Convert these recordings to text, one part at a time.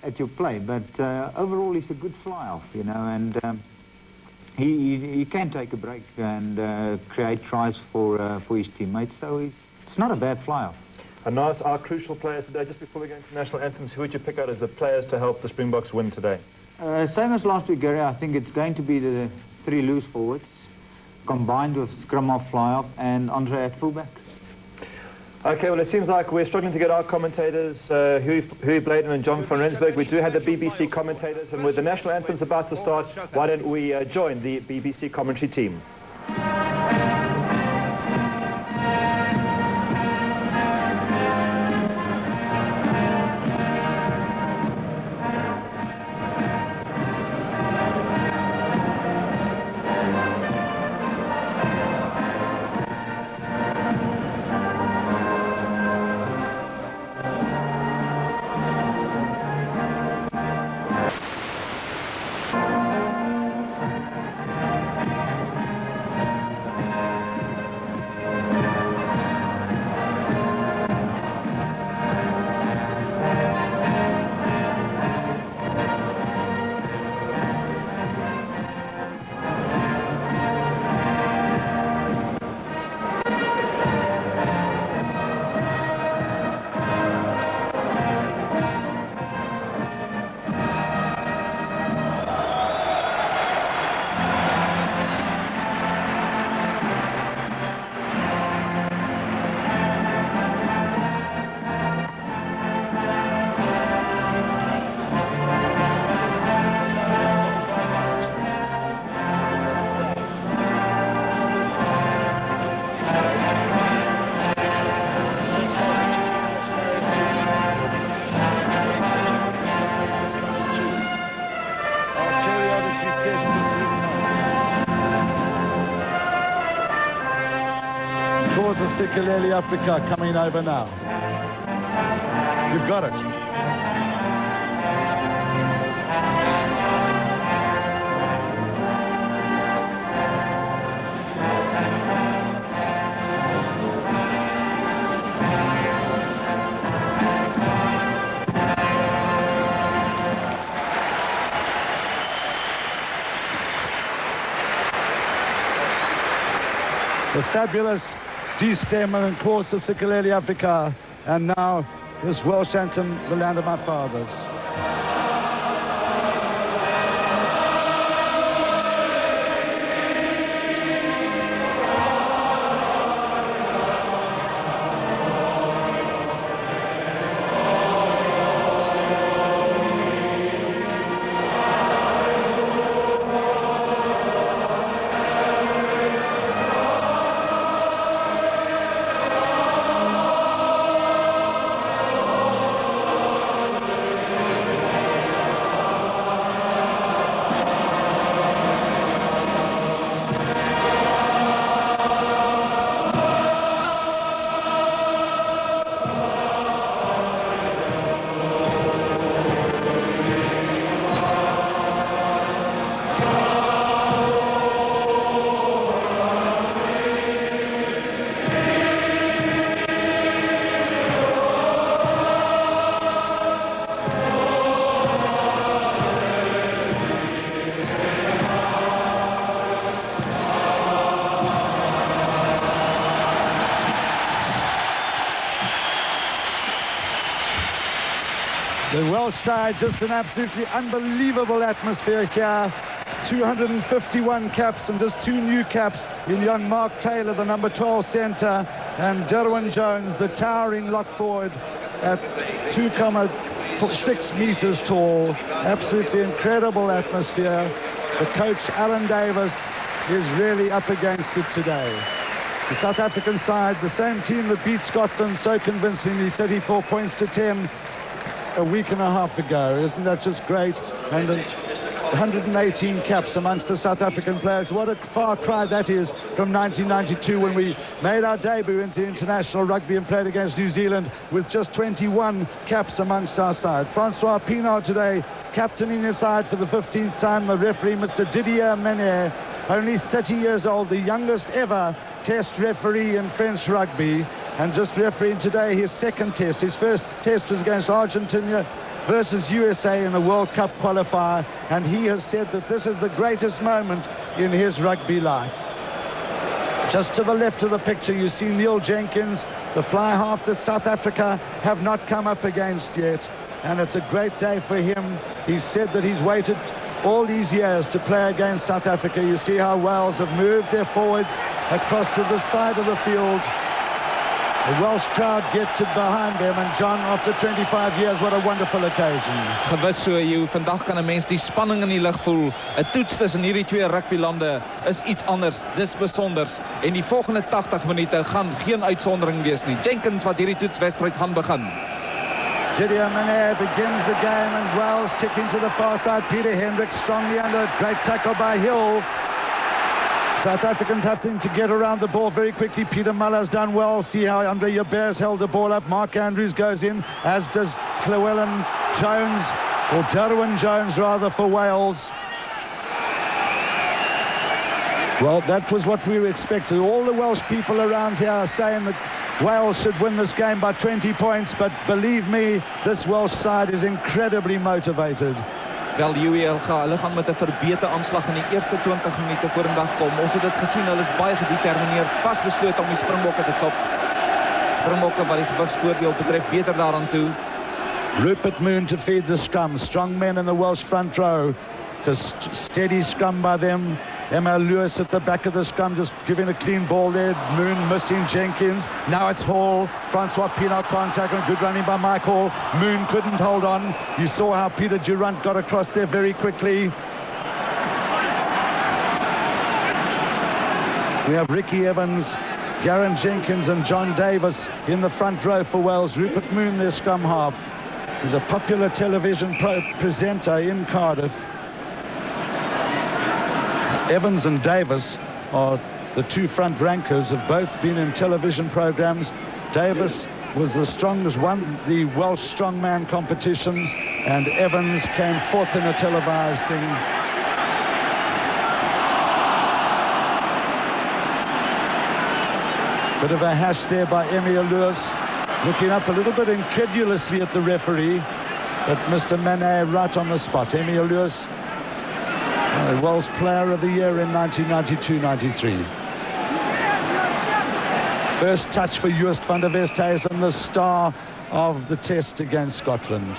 at your play, but overall he's a good fly-off, you know, and he can take a break and create tries for his teammates, so it's not a bad fly-off. And now our crucial players today, just before we go into national anthems, who would you pick out as the players to help the Springboks win today? Same as last week, Gary. I think it's going to be the 3 loose forwards, combined with scrum-off, fly-off, and Andre at fullback. Okay, well, it seems like we're struggling to get our commentators, Huey Bladen and John van Rensburg. We do have the BBC commentators, and with the national anthems about to start, why don't we join the BBC commentary team? Sikeleli Africa coming over now. You've got it. The fabulous D-Stem and Xhosa Sikeleli Africa, and now this Welsh anthem, The Land of My Fathers. The Welsh side, just an absolutely unbelievable atmosphere here. 251 caps and just 2 new caps in young Mark Taylor, the number 12 centre, and Derwin Jones, the towering lock forward at 2.6 metres tall. Absolutely incredible atmosphere. The coach, Alan Davis, is really up against it today. The South African side, the same team that beat Scotland so convincingly, 34 points to 10 a week and a half ago. Isn't that just great? And 118 caps amongst the South African players. What a far cry that is from 1992 when we made our debut into international rugby and played against New Zealand with just 21 caps amongst our side. Francois Pienaar today captaining his side for the 15th time. The referee, Mr. Didier Meunier, only 30 years old, the youngest ever test referee in French rugby, and just refereeing today his second test. His first test was against Argentina versus USA in the World Cup qualifier, and he has said that this is the greatest moment in his rugby life. Just to the left of the picture, you see Neil Jenkins, the fly half that South Africa have not come up against yet. And it's a great day for him. He said that he's waited all these years to play against South Africa. You see how Wales have moved their forwards across to the side of the field. The Welsh crowd get to behind them, and John, after 25 years, what a wonderful occasion. Gewis so, jy vandag kan 'n mens die spanning in die lug voel. 'n Toets tussen hierdie twee rugbylande is iets anders, dis besonders. En die volgende 80 minute gaan geen uitsondering wees nie. Jenkins wat hierdie toetswedstryd gaan begin. Gideon Manneh begins the game, and Wales kicking to the far side. Peter Hendricks strongly under. Great tackle by Hill. South Africans having to get around the ball very quickly. Peter Muller's done well. See how Andre Joubert held the ball up. Mark Andrews goes in, as does Llewellyn Jones, or Derwin Jones rather, for Wales. Well, that was what we expected. All the Welsh people around here are saying that Wales should win this game by 20 points, but believe me, this Welsh side is incredibly motivated. Wel, hulle gaan met 'n verbeterde aanslag in die eerste 20 minute vorendag kom. Ons het dit gesien, hulle is baie gedetermineerd, vasbeslote om die Springbokke te klop. Springbokke wat die gewigsvoordeel betref beter daaraan toe. Rupert Moon to feed the scrum. Strong men in the Welsh front row. It's a steady scrum by them. Emma Lewis at the back of the scrum, just giving a clean ball there. Moon missing Jenkins. Now it's Hall. Francois Pienaar contact, and good running by Mike Hall. Moon couldn't hold on. You saw how Peter Durant got across there very quickly. We have Ricky Evans, Garen Jenkins and John Davis in the front row for Wales. Rupert Moon, their scrum half. He's a popular television presenter in Cardiff. Evans and Davis are the two front rankers, have both been in television programs. Davis was the strongest, won the Welsh strongman competition, and Evans came fourth in a televised thing. Bit of a hash there by Emil Lewis, looking up a little bit incredulously at the referee, but Mr. Manneh right on the spot. Emil Lewis, Welsh Player of the Year in 1992-93. First touch for Joost van der Westhuizen, the star of the test against Scotland.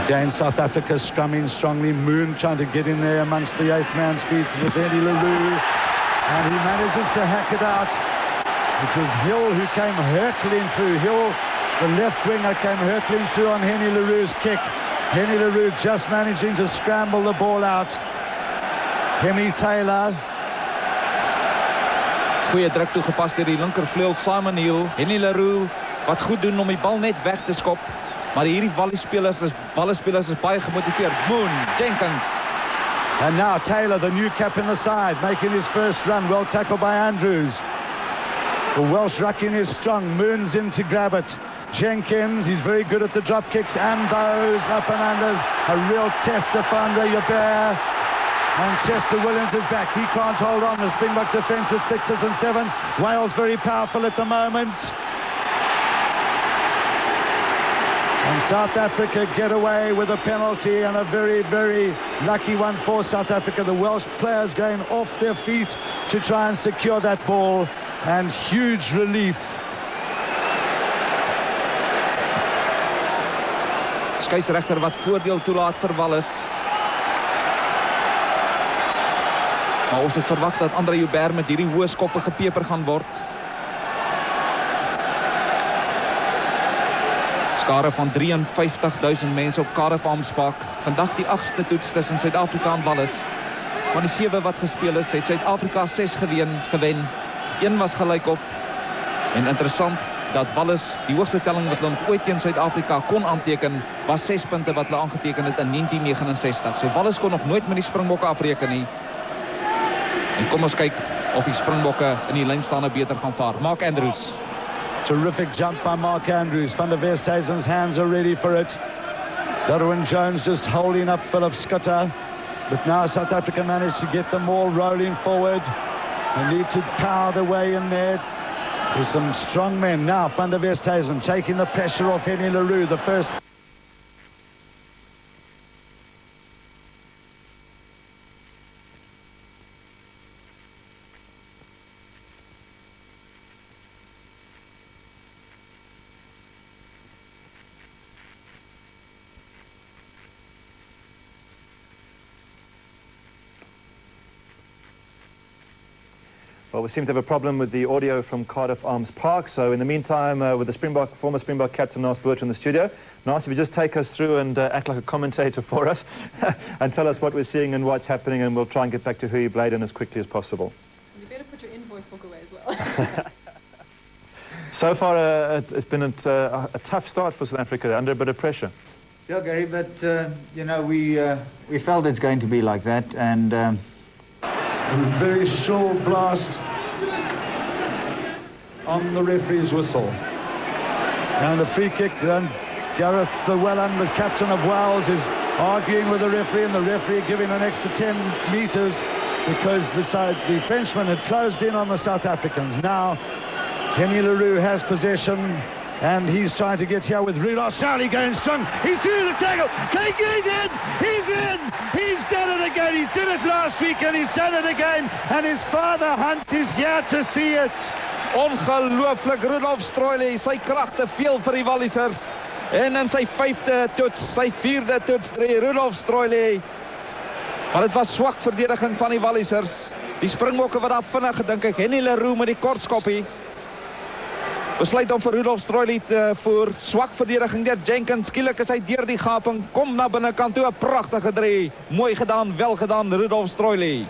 Again, South Africa strumming strongly. Moon trying to get in there amongst the eighth man's feet. It was Henny le Roux, and he manages to hack it out. It was Hill who came hurtling through. Hill, the left winger, came hurtling through on Henny le Roux's kick. Henny le Roux just managing to scramble the ball out. Hemi Taylor. Goeie druk toegepas deur die linkervleuel Simon Hill. Henny le Roux wat goed doen om die bal net weg te skop. Maar hierdie Wallis spelers is baie gemotiveerd. Moon, Jenkins. And now Taylor, the new cap in the side, making his first run. Well tackled by Andrews. The Welsh rucking is strong. Moon's in to grab it. Jenkins, he's very good at the drop kicks and those up and unders. A real test to Andre Joubert. And Chester Williams is back. He can't hold on. The Springbok defence at 6s and 7s. Wales very powerful at the moment. And South Africa get away with a penalty, and a very, very lucky one for South Africa. The Welsh players going off their feet to try and secure that ball, and huge relief. Skeieregter wat voordeel toelaat vir Wallis. Maar ons het verwag dat Andre Joubert met hierdie hoë skoppe gepeper gaan word. Skare van 53.000 mense op Cardiff Arms Park. Vandag die 8ste toets tussen Suid-Afrika en Wallis. Van die 7 wat gespeel is, het Suid-Afrika 6 gewen. 1 was gelykop. En interessant dat Wallis die hoogste telling wat hulle nog ooit teen Suid-Afrika kon aanteken, was 6 punte wat hulle aangeteken het in 1969. So Wallis kon nog nooit met die Springbokke afreken nie. En kom ons kyk of die Springbokke in die lynstaande beter gaan vaar. Mark Andrews. Terrific jump by Mark Andrews. Van der Westhuizen's hands are ready for it. Derwin Jones just holding up Philip Schutter. But now South Africa managed to get them all rolling forward. They need to power their way in there. There's some strong men. Now Van der Westhuizen taking the pressure off Henny Leroux, the first. Well, we seem to have a problem with the audio from Cardiff Arms Park. So in the meantime, with the former Springbok captain, Naas Birch, in the studio. Naas, if you just take us through and act like a commentator for us and tell us what we're seeing and what's happening, and we'll try and get back to who you played in as quickly as possible. You better put your invoice book away as well. So far, it's been a tough start for South Africa, under a bit of pressure. Yeah, Gary, but, you know, we felt it's going to be like that, and... A very short blast on the referee's whistle. And a free kick, and Gareth Llewellyn, the captain of Wales, is arguing with the referee, and the referee giving an extra 10 metres because the Frenchman had closed in on the South Africans. Now, Henny Leroux has possession, and he's trying to get here with Rudolph Charlie going strong. He's through the tackle. He's in! He's in! He's done it again. He did it last week, and he's done it again. And his father, Hans, is here to see it. Ongelooflik, Rudolf Stroili, sy kragte veel vir die Wallisers. En in sy 5de toets, sy 4de toetsdrie, Rudolf Stroili. Maar dit was swak verdediging van die Wallisers. Die Springbokke wat daar vinnig gedink ek, Henny Leroux met die kortskoppie. Besluit om vir Rudolf Stroili te voer. Swak verdediging deur Jenkins. Skielik is hy deur die gaping. Kom na binnekant toe, 'n pragtige drie. Mooi gedaan, wel gedaan, Rudolf Stroili.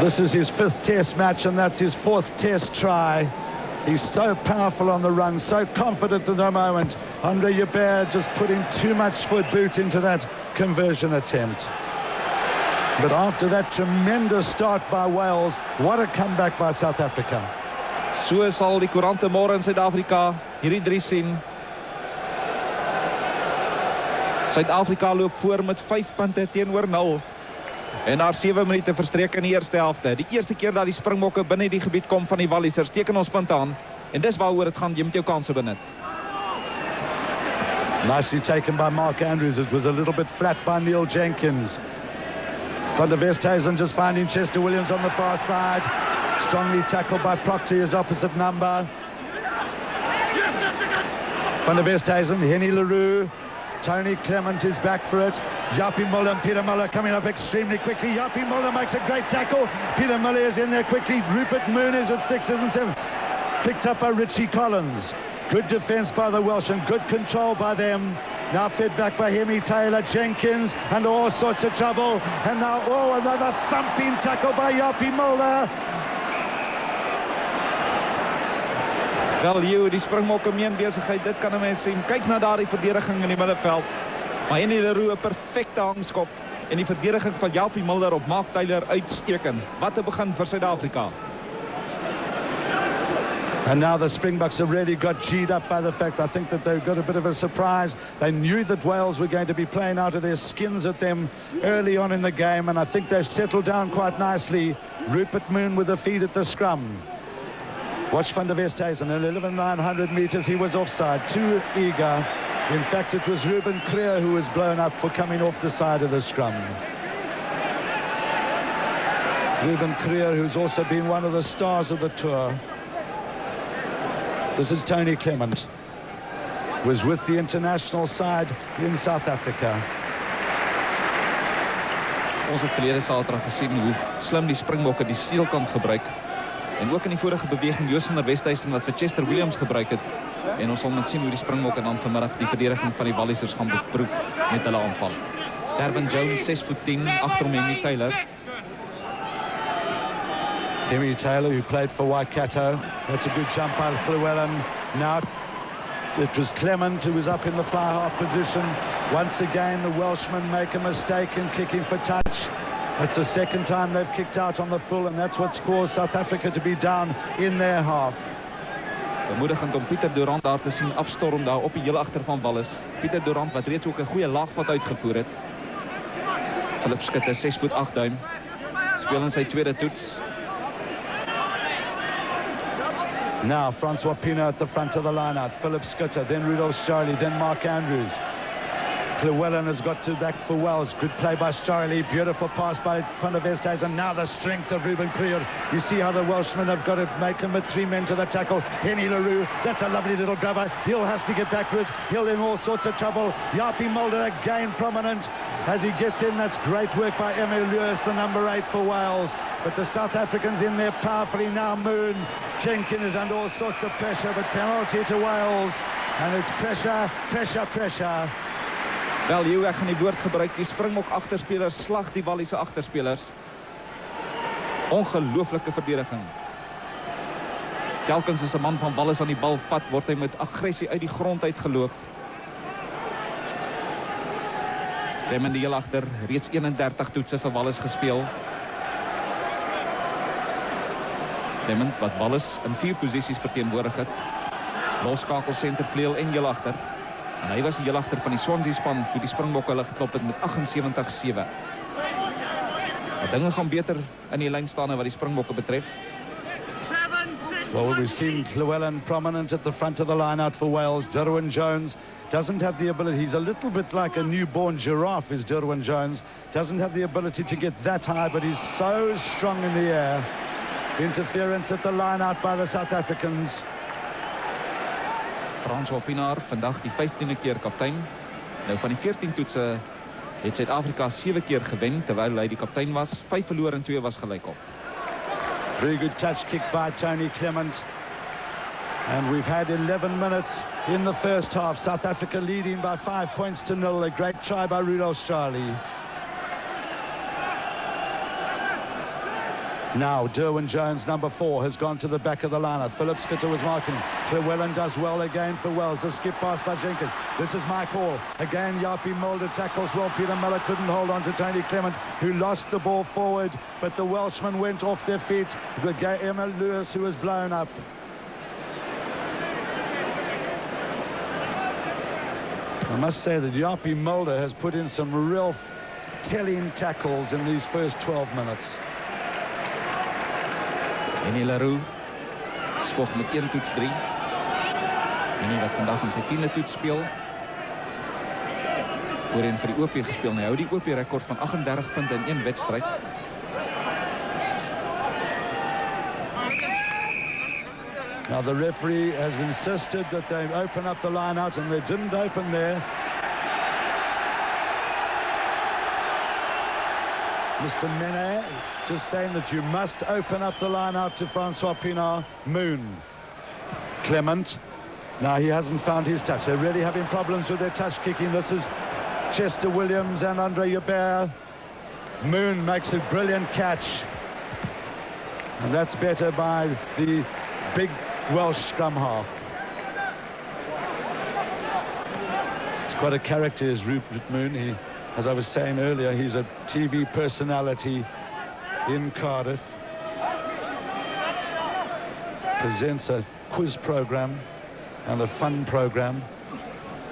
This is his 5th test match, and that's his 4th test try. He's so powerful on the run, so confident at the moment. Andre Joubert just putting too much foot boot into that conversion attempt. But after that tremendous start by Wales, what a comeback by South Africa. So sal die koerante môre in Suid-Afrika hierdie drie sien. Suid-Afrika loop voor met 5 punte teenoor 0. En daar 7 minute verstreek in die eerste helfte. Die eerste keer dat die Springbokke binne die gebied kom van die Wallisers, teken ons punte aan. En dis waaroor dit gaan, jy moet jou kanse benut. Nicely taken by Mark Andrews. It was a little bit flat by Neil Jenkins. Van der Westhuizen just finding Chester Williams on the far side. Strongly tackled by Proctor, his opposite number. Van der Westhuizen, Henny Leroux. Tony Clement is back for it. Japie Muller and Peter Muller coming up extremely quickly. Japie Muller makes a great tackle. Peter Muller is in there quickly. Rupert Moon is at 6 and 7. Picked up by Richie Collins. Good defence by the Welsh and good control by them. Now fed back by Hemi Taylor, Jenkins, and all sorts of trouble. And now, another thumping tackle by Japie Muller. Wel, Hugh, die Springbokke meen besigheid, dit kan 'n mens sien. Kyk na daardie verdediging in die middelveld. Maar Henny Leroux 'n perfekte hangskop. En die verdediging van Japie Muller op Mark Taylor uitstekend. Wat 'n begin vir Suid-Afrika. And now the Springboks have really got G'd up by the fact, I think, that they've got a bit of a surprise. They knew that Wales were going to be playing out of their skins at them early on in the game, and I think they've settled down quite nicely. Rupert Moon with the feed at the scrum. Watch Van der Westhuizen, at 11,900 metres, he was offside, too eager. In fact, it was Ruben Creer who was blown up for coming off the side of the scrum. Ruben Creer, who's also been one of the stars of the tour. This is Tony Clement, was with the international side in South Africa. Ons het verlede Saterdag gesien hoe slim die Springbokke die steelkant gebruik. En ook in die vorige beweging Joos van der Westhuizen wat vir Chester Williams gebruik het. En ons sal net sien hoe die Springbokke dan vanmiddag die verdediging van die Wallisers gaan beproef met hulle aanval. Dervin Jones 6'10", agter hom Hemi Taylor. Hemi Taylor, who played for Waikato. That's a good jump by Llewellyn. Now it was Clement who was up in the fly half position. Once again, the Welshmen make a mistake in kicking for touch. It's the second time they've kicked out on the full, and that's what's caused South Africa to be down in their half. Bemoedigend om Pieter Durant daar te sien afstorm daar op die heel agter van Wallis. Pieter Durant wat reeds ook 'n goeie laagvat uitgevoer het. Philip Skutte 6 voet 8 duim. Speel in sy tweede toets. Now Francois Pienaar at the front of the line-out. Philip Skutte, then Rudolph Charlie, then Mark Andrews. Llewellyn has got to back for Wells. Good play by Charlie. Beautiful pass by Van der Westhuizen. And now the strength of Ruben Creer. You see how the Welshmen have got to make him with 3 men to the tackle. Henny Leroux, that's a lovely little grabber. Hill has to get back for it. Hill in all sorts of trouble. Yapi Mulder again prominent as he gets in. That's great work by Emil Lewis, the number 8 for Wales. But the South Africans in there powerfully now. Moon. Jenkins is under all sorts of pressure, but penalty to Wales. And it's pressure, pressure, pressure. Wel, Hugh, ek gaan die woord gebruik. Die Springbok agterspelers slag die Walliese agterspelers. Ongelooflike verdediging. Telkens as 'n man van Wallis aan die bal vat, word hy met aggressie uit die grond uitgeloop. Clement die heel agter, reeds 31 toetse vir Wallis gespeel. Clement wat Wallis in 4 posisies verteenwoordig het. Loskakel sentervleuel en heel agter. En hy was die heel agter van die Swansea span toe die Springbokke hulle geklop het met 78-7. Maar dinge gaan beter in die lynstaande wat die Springbokke betref. Well, we've seen Llewellyn prominent at the front of the line-out for Wales. Derwin Jones doesn't have the ability. He's a little bit like a newborn giraffe, is Derwin Jones. Doesn't have the ability to get that high, but he's so strong in the air. Interference at the line-out by the South Africans. Francois Pienaar, vandag die 15de keer kaptein. Nou van die 14 toetse het Suid-Afrika 7 keer gewen, terwyl hy die kaptein was. 5 verloor en 2 was gelyk op. Very good touch kick by Tony Clement. And we've had 11 minutes in the first half. South Africa leading by 5 points to 0. A great try by Rudolph Charlie. Now, Derwin Jones, number 4, has gone to the back of the lineup. Philip Skutte was marking him. Llewellyn does well again for Wells. The skip pass by Jenkins. This is Mike Hall. Again, Yapi Mulder tackles well. Peter Miller couldn't hold on to Tony Clement, who lost the ball forward. But the Welshmen went off their feet. It was Emil Lewis who was blown up. I must say that Yapi Mulder has put in some real telling tackles in these first 12 minutes. Henny Leroux spog met 1 toets 3. Henny wat vandag in sy 10de toets speel. Voorheen vir die OP gespeel. Hy hou die OP rekord van 38 punte in 1 wedstryd. Now the referee has insisted that they open up the line-out, and they didn't open there. Mr. Mene just saying that you must open up the line-out to Francois Pienaar. Moon. Clement. Now he hasn't found his touch. They're really having problems with their touch kicking. This is Chester Williams and Andre Yubert. Moon makes a brilliant catch. And that's better by the big Welsh scrum half. It's quite a character, is Rupert Moon. As I was saying earlier, he's a TV personality in Cardiff. Presents a quiz program and a fun program.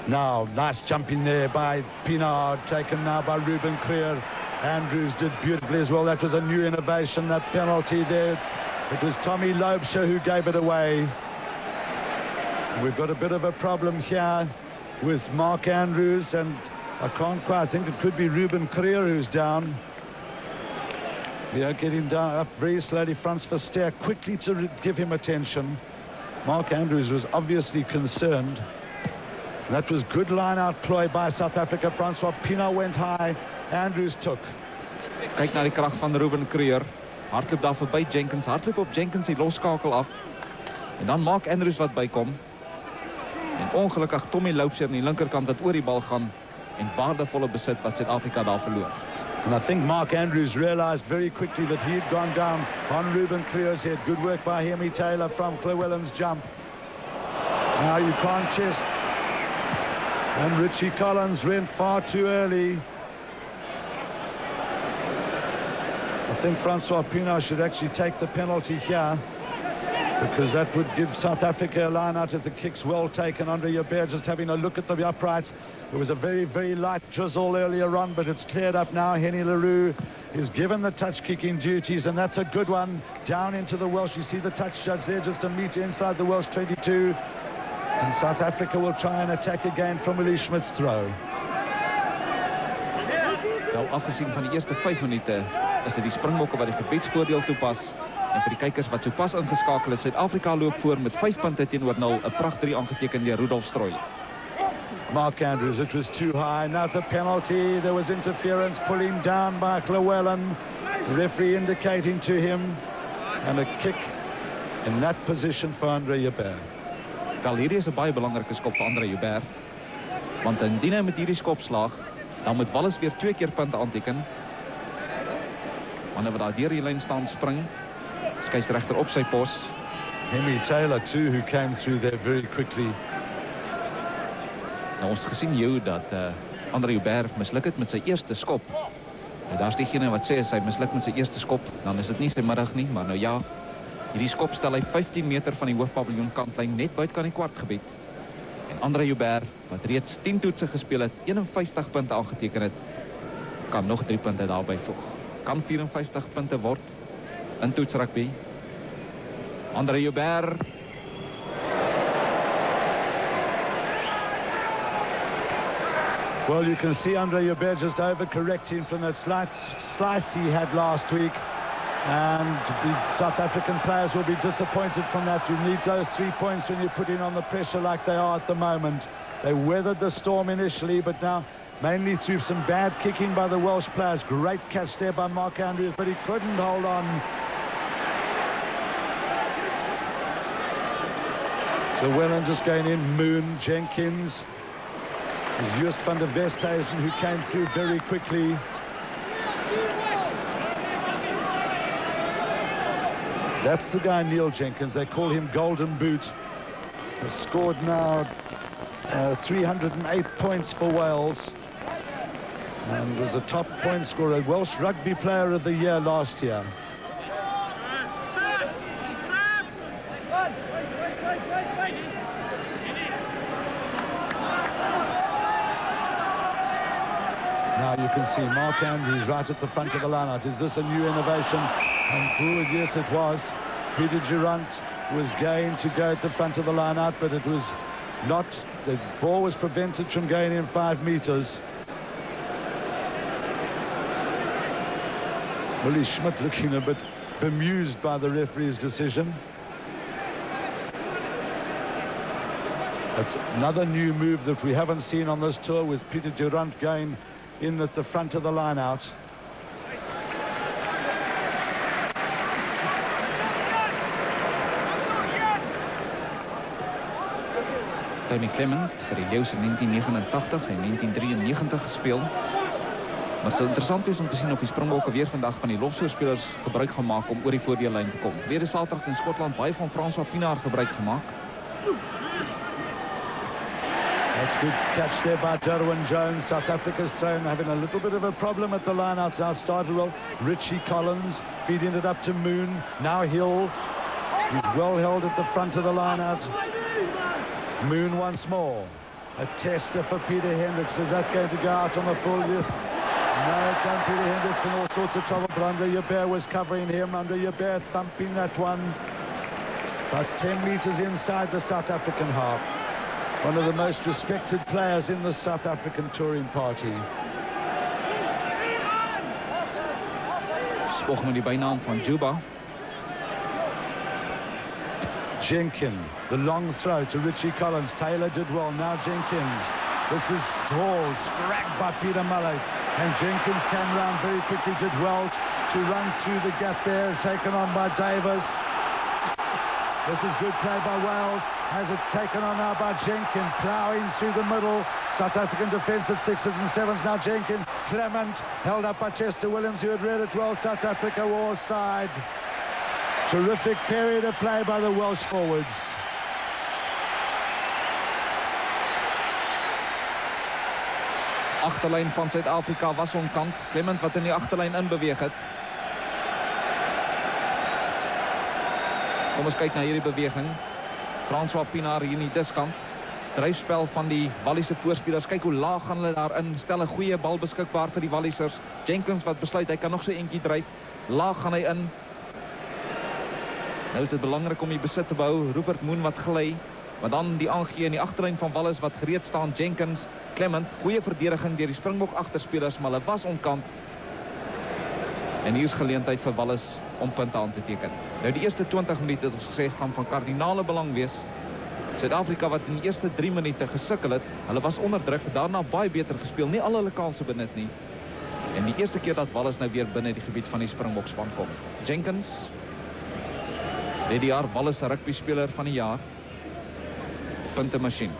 Now, nice jumping there by Pienaar, taken now by Ruben Creer. Andrews did beautifully as well. That was a new innovation, that penalty there. It was Tommy Loubser who gave it away. We've got a bit of a problem here with Mark Andrews, and I think it could be Ruben Creer who's down. Yeah, getting down up very slowly. Frans Verster quickly to give him attention. Mark Andrews was obviously concerned. That was good line-out ploy by South Africa. Francois Pienaar went high. Andrews took. Kyk na die krag van Ruben Creer. Hardloop daar verby Jenkins. Hardloop op Jenkins, die loskakel af. En dan Mark Andrews wat bykom. En ongelukkig Tommy Loubser aan die linkerkant wat oor die bal gaan. En waardevolle besit wat Suid-Afrika daar verloor. And I think Mark Andrews realized very quickly that he had gone down on Ruben Creer's head. Good work by Hemi Taylor from Llewellyn's jump. Now you can't chest. And Richie Collins went far too early. I think Francois Pienaar should actually take the penalty here. because that would give South Africa a line out if the kick's well taken. Andre Joubert just having a look at the uprights. There was a very, very light drizzle earlier on, but it's cleared up now. Henny Leroux is given the touch kicking duties, and that's a good one down into the Welsh. You see the touch judge there, just a meter inside the Welsh 22. And South Africa will try and attack again from Willie Schmidt's throw. Wel, afgesien van die eerste 5 minute is dit die Springbokke wat die gebietsvoordeel toepas. En vir die kykers wat sopas ingeskakel is, Suid-Afrika loop voor met 5 punte teenoor 0, 'n pragt 3 aangeteken deur Rudolf Strooi. Mark Andrews, it was too high. Now it's a penalty. There was interference, pulling down by Llewellyn. The referee indicating to him, and a kick in that position for Andre Joubert. Wel, hierdie is 'n baie belangrike skop vir Andre Joubert. Want indien hy met hierdie skop slaag, dan moet Wallis weer 2 keer punte aanteken. Wanneer wat daar deur die lyn staan spring, skeieregter op sy pos. Henry Taylor too, who came through there very quickly. Nou, ons het gesien jou dat Andre Joubert misluk het met sy eerste skop. Nou, daar's diegene wat sê as hy misluk met sy eerste skop, dan is dit nie sy middag nie, maar nou ja, hierdie skop stel hy 15 meter van die hoofpaviljoen kantlyn net buite kan die kwartgebied. En Andre Joubert, wat reeds 10 toetse gespeel het, 51 punte aangeteken het, kan nog 3 punte daarby voeg. Kan 54 punte word in toetsrugby. Andre Joubert. Well, you can see Andre Joubert just overcorrecting from that slight slice he had last week. And the South African players will be disappointed from that. You need those 3 points when you're putting on the pressure like they are at the moment. They weathered the storm initially, but now mainly through some bad kicking by the Welsh players. Great catch there by Mark Andrews, but he couldn't hold on. So Llewellyn just going in, Moon, Jenkins. It was Joost van der Westhuizen who came through very quickly. That's the guy, Neil Jenkins. They call him Golden Boot. Has scored now 308 points for Wales. And was a top point scorer, Welsh Rugby Player of the Year last year. Now you can see Mark Andrews right at the front of the line-out. Is this a new innovation? And good, yes it was. Peter Durant was going to go at the front of the line-out, but it was not. The ball was prevented from going in 5 meters. Willie Schmidt looking a bit bemused by the referee's decision. That's another new move that we haven't seen on this tour, with Peter Durant going in at the front of the line-out. Tony Clement vir die Leeu's in 1989 en 1993 gespeel. Maar het sal interessant wees om te sien of die Springbokke weer vandag van die lofsoorspelers gebruik gaan maak om oor die voordeellyn te kom. Tweede Saterdag in Skotland baie van François Pinaar gebruik gemaak. That's good catch there by Derwin Jones. South Africa's thrown, having a little bit of a problem at the line-outs now. Started well. Richie Collins feeding it up to Moon. Now Hill. He's well held at the front of the line-out. Moon once more. A tester for Peter Hendricks. Is that going to go out on the full? Yes. No, done Peter Hendricks in all sorts of trouble, but Andre Joubert was covering him. Andre Joubert thumping that one. About 10 meters inside the South African half. One of the most respected players in the South African touring party. Spog met die bynaam van Juba. Jenkins, the long throw to Richie Collins. Taylor did well. Now Jenkins. This is tall, scragged by Peter Mulley. And Jenkins came round very quickly, did well to run through the gap there, taken on by Davis. This is good play by Wales, as it's taken on now by Jenkins, ploughing through the middle. South African defence at 6s and 7s. Now Jenkins, Clement, held up by Chester Williams, who had read it well. South Africa war side. Terrific period of play by the Welsh forwards. Agterlyn van Suid-Afrika was onkant. Clement wat in die agterlyn inbeweeg het. Kom ons kyk na hierdie beweging. François Pienaar hier in die diskant. Dryfspel van die Walliese voorspelers. Kyk hoe laag gaan hulle daarin. Stel 'n goeie bal beskikbaar vir die Walliesers. Jenkins wat besluit hy kan nog so eentjie dryf. Laag gaan hy in. Nou is dit belangrik om die besit te behou. Rupert Moon wat gly. Maar dan die aangee in die agterlyn van Wallis wat gereed staan. Jenkins, Clement, goeie verdediging deur die Springbok agterspelers, maar hulle was onkant. En hier is geleentheid vir Wallis om punte aan te teken. Nou die eerste 20 minute het ons gesê gaan van kardinale belang wees. Suid-Afrika wat in die eerste 3 minute gesukkel het. Hulle was onder druk, daarna baie beter gespeel, nie al hulle kansse benut nie. En die eerste keer dat Wallis nou weer binne die gebied van die Springbok span kom. Jenkins, dit jaar Wallis rugby speler van die jaar. Punte masjien.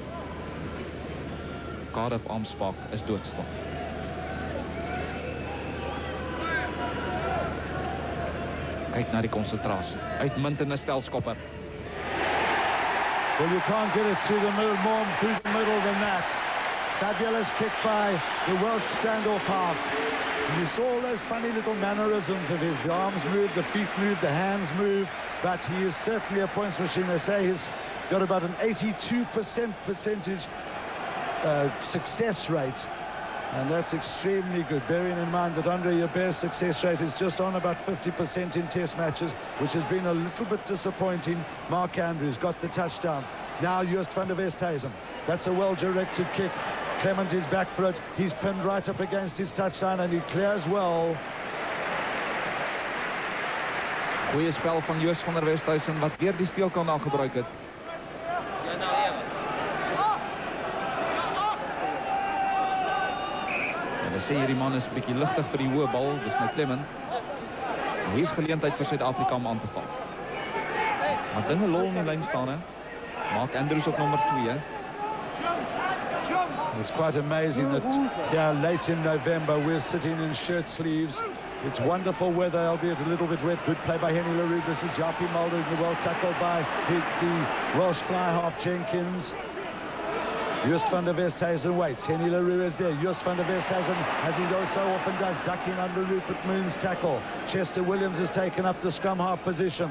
Cardiff Arms Park is doodstil. Kyk na die konsentrasie. Uitmuntende stelskopper. Well, you can't get it through the middle, more through the middle than that. Fabulous kick by the Welsh standoff half. And you saw all those funny little mannerisms of his. The arms move, the feet move, the hands move. But he is certainly a points machine. They say he's got about an 82% success rate. And that's extremely good, bearing in mind that Andre Joubert's success rate is just on about 50% in test matches, which has been a little bit disappointing. Mark Andrews got the touchdown. Now Joost van der Westhuizen. That's a well-directed kick. Clement is back for it. He's pinned right up against his touchline and he clears well. Goeie spel van Joost van der Westhuizen wat weer die steelkanaal gebruik het. Hulle sê hierdie man is 'n bietjie ligtig vir die hoë bal, dis nou Clement. Hier is geleentheid vir Suid-Afrika om aan te val. Maar dinge lol in die lyn staan, hè. Mark Andrews op nommer 2. It's quite amazing that here late in November we're sitting in shirt sleeves. It's wonderful weather, albeit a little bit wet. Good play by Henny LaRue. This is Japie Mulder, well tackled by the Welsh fly half Jenkins. Joost van der Westhuizen waits. Henny LaRue is there. Joost van der Westhuizen, as he so often does, ducking under Rupert Moon's tackle. Chester Williams has taken up the scrum half position.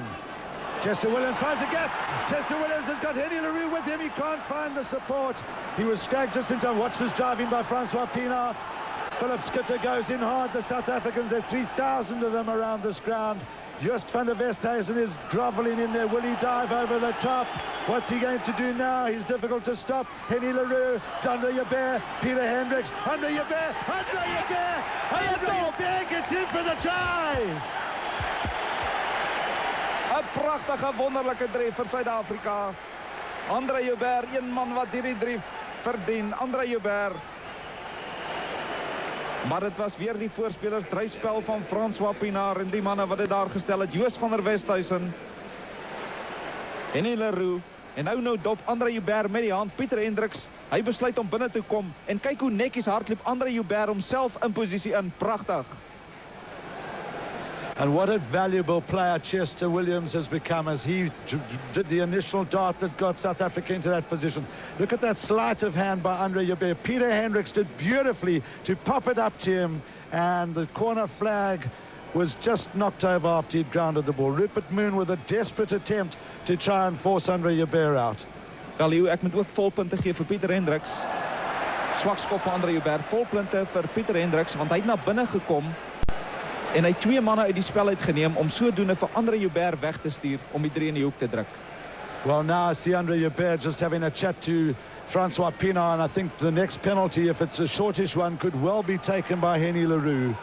Chester Williams finds a gap. Chester Williams has got Henny LaRue with him. He can't find the support. He was scragged just in time. Watch this driving by Francois Pienaar. Philip Schutte goes in hard. The South Africans, there's 3,000 of them around this ground. Joost van der Westhuizen is groveling in there. Will he dive over the top? What's he going to do now? He's difficult to stop. Henny LaRue, Andre Joubert, Peter Hendricks, Andre Joubert, Andre Joubert, Andre Joubert gets in for the try. 'n Pragtige, wonderlike drie vir Suid-Afrika. Andre Joubert, een man wat hierdie drie verdien. Andre Joubert. Maar dit was weer die voorspelers dryfspel van François Pienaar en die manne wat dit daar gestel het. Joost van der Westhuizen, Henny LaRue en nou dop Andre Joubert met die hand. Pieter Hendricks, hy besluit om binne te kom en kyk hoe netjies hardloop Andre Joubert homself in posisie in. Pragtig. And what a valuable player Chester Williams has become as he did the initial dart that got South Africa into that position. Look at that sleight of hand by Andre Joubert. Peter Hendricks did beautifully to pop it up to him, and the corner flag was just knocked over after he'd grounded the ball. Rupert Moon with a desperate attempt to try and force Andre Joubert out. Wel, ek moet ook volpunte gee vir Pieter Hendricks. Swak skop van Andre Joubert. Volpunte vir Pieter Hendricks want hy het na binne gekom en hy 2 manne uit die spel uitgeneem om sodoende vir Andre Joubert weg te stuur om die 3 in die hoek te druk. Well, now I see Andre Joubert just having a chat to Francois Pienaar, and I think the next penalty, if it's a shortish one, could well be taken by Henny LaRue.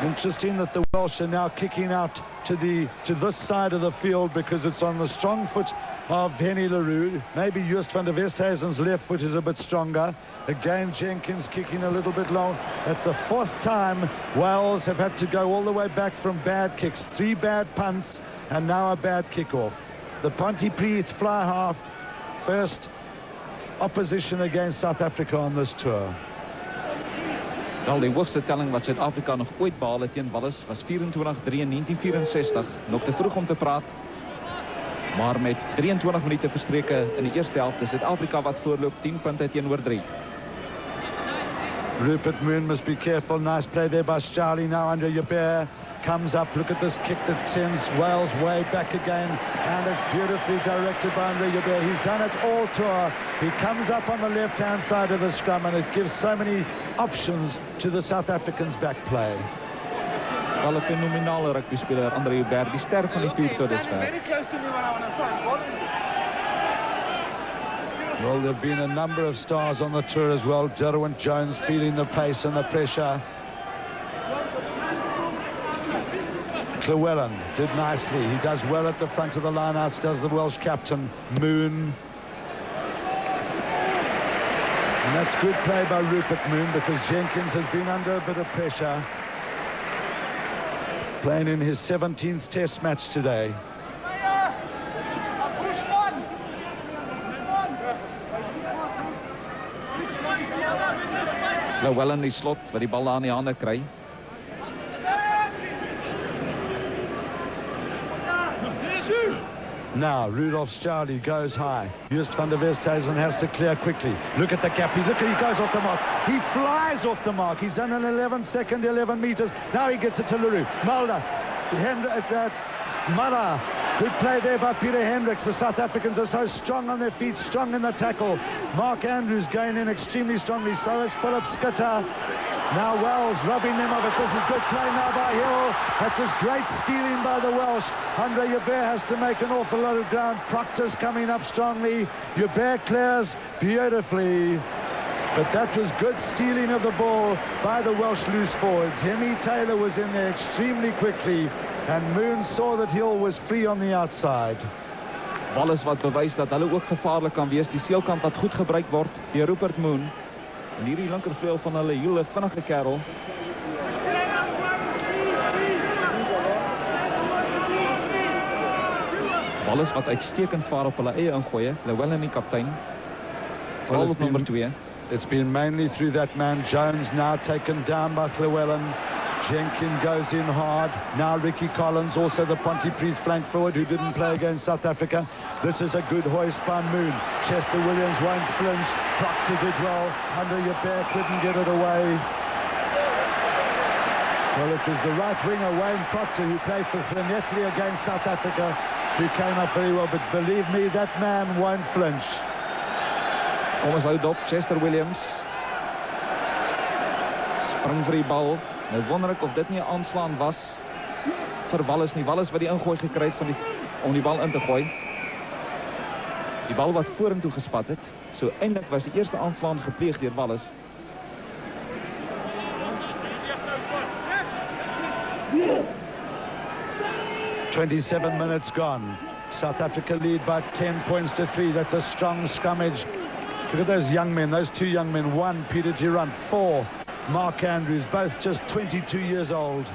Interesting that the Welsh are now kicking out to this side of the field because it's on the strong foot of Henny LaRue. Maybe Joost van der Westhuizen's left foot is a bit stronger. Again, Jenkins kicking a little bit long. That's the 4th time Wales have had to go all the way back from bad kicks. 3 bad punts and now a bad kickoff. The Pontypridd fly half, first opposition against South Africa on this tour. Wel, die hoogste telling wat Suid-Afrika nog ooit behaal het teen Wallis was 24-3 in 1964. Nog te vroeg om te praat. Maar met 23 minute verstreke in die eerste helft is Suid-Afrika wat voorloop 10 punte teenoor 3. Rupert Moon must be careful. Nice play there by Charlie. Now Andre Joubert comes up. Look at this kick that sends Wales way back again, and it's beautifully directed by Andre Joubert. He's done it all tour. He comes up on the left-hand side of the scrum, and it gives so many options to the South Africans' back play. Wel 'n fenominale rugbyspeler, Andre Joubert, die ster van die toer tot dusver. Well, there have been a number of stars on the tour as well. Derwent Jones feeling the pace and the pressure. Llewellyn did nicely. He does well at the front of the lineouts, does the Welsh captain, Moon. And that's good play by Rupert Moon, because Jenkins has been under a bit of pressure. Playing in his 17th test match today. Llewellyn die slot wat die bal daar in die hande kry. Now Rudolf Stoudy goes high. Just van der Westhuizen has to clear quickly. Look at the gap. Look at, he goes off the mark. He flies off the mark. He's done an 11-second, 11 meters. Now he gets it to Leroux. Mulder. Mara. Good play there by Peter Hendricks. The South Africans are so strong on their feet, strong in the tackle. Mark Andrews going in extremely strongly. So is Philip Skitter. Now Wells robbing them of it. This is good play now by Hill. That was great stealing by the Welsh. Andre Joubert has to make an awful lot of ground. Proctor's coming up strongly. Joubert clears beautifully. But that was good stealing of the ball by the Welsh loose forwards. Hemi Taylor was in there extremely quickly. And Moon saw that Hill was free on the outside. Wallace wat bewys dat hulle ook gevaarlik kan wees. Die seelkant wat goed gebruik word deur Rupert Moon. En hierdie linkervleuel van hulle, hele vinnige kerel. Wallace wat uitstekend vaar op hulle eie ingooie. Llewellyn die kaptein. Vooral op nummer 2. It's been mainly through that man Jones, now taken down by Llewellyn. Jenkins goes in hard. Now Ricky Collins, also the Pontypridd flank forward who didn't play against South Africa. This is a good hoist by Moon. Chester Williams won't flinch. Proctor did well. Andre Joubert couldn't get it away. Well, it was the right winger, Wayne Proctor, who played for Llanelli against South Africa, who came up very well. But believe me, that man won't flinch. Kom ons hou dop, Chester Williams. Spring vir die bal. Nou wonder ek of dit nie 'n aanslaan was vir Wallace nie. Wallace wat die ingooi gekry het om die bal in te gooi. Die bal wat vorentoe gespat het. So eintlik was die eerste aanslaan gepleeg deur Wallace. "27 minutes gone. South Africa lead by 10 points to 3. That's a strong scrummage. Look at those young men, those two young men. 1, Peter Girant. 4, Mark Andrews, both just 22 years old.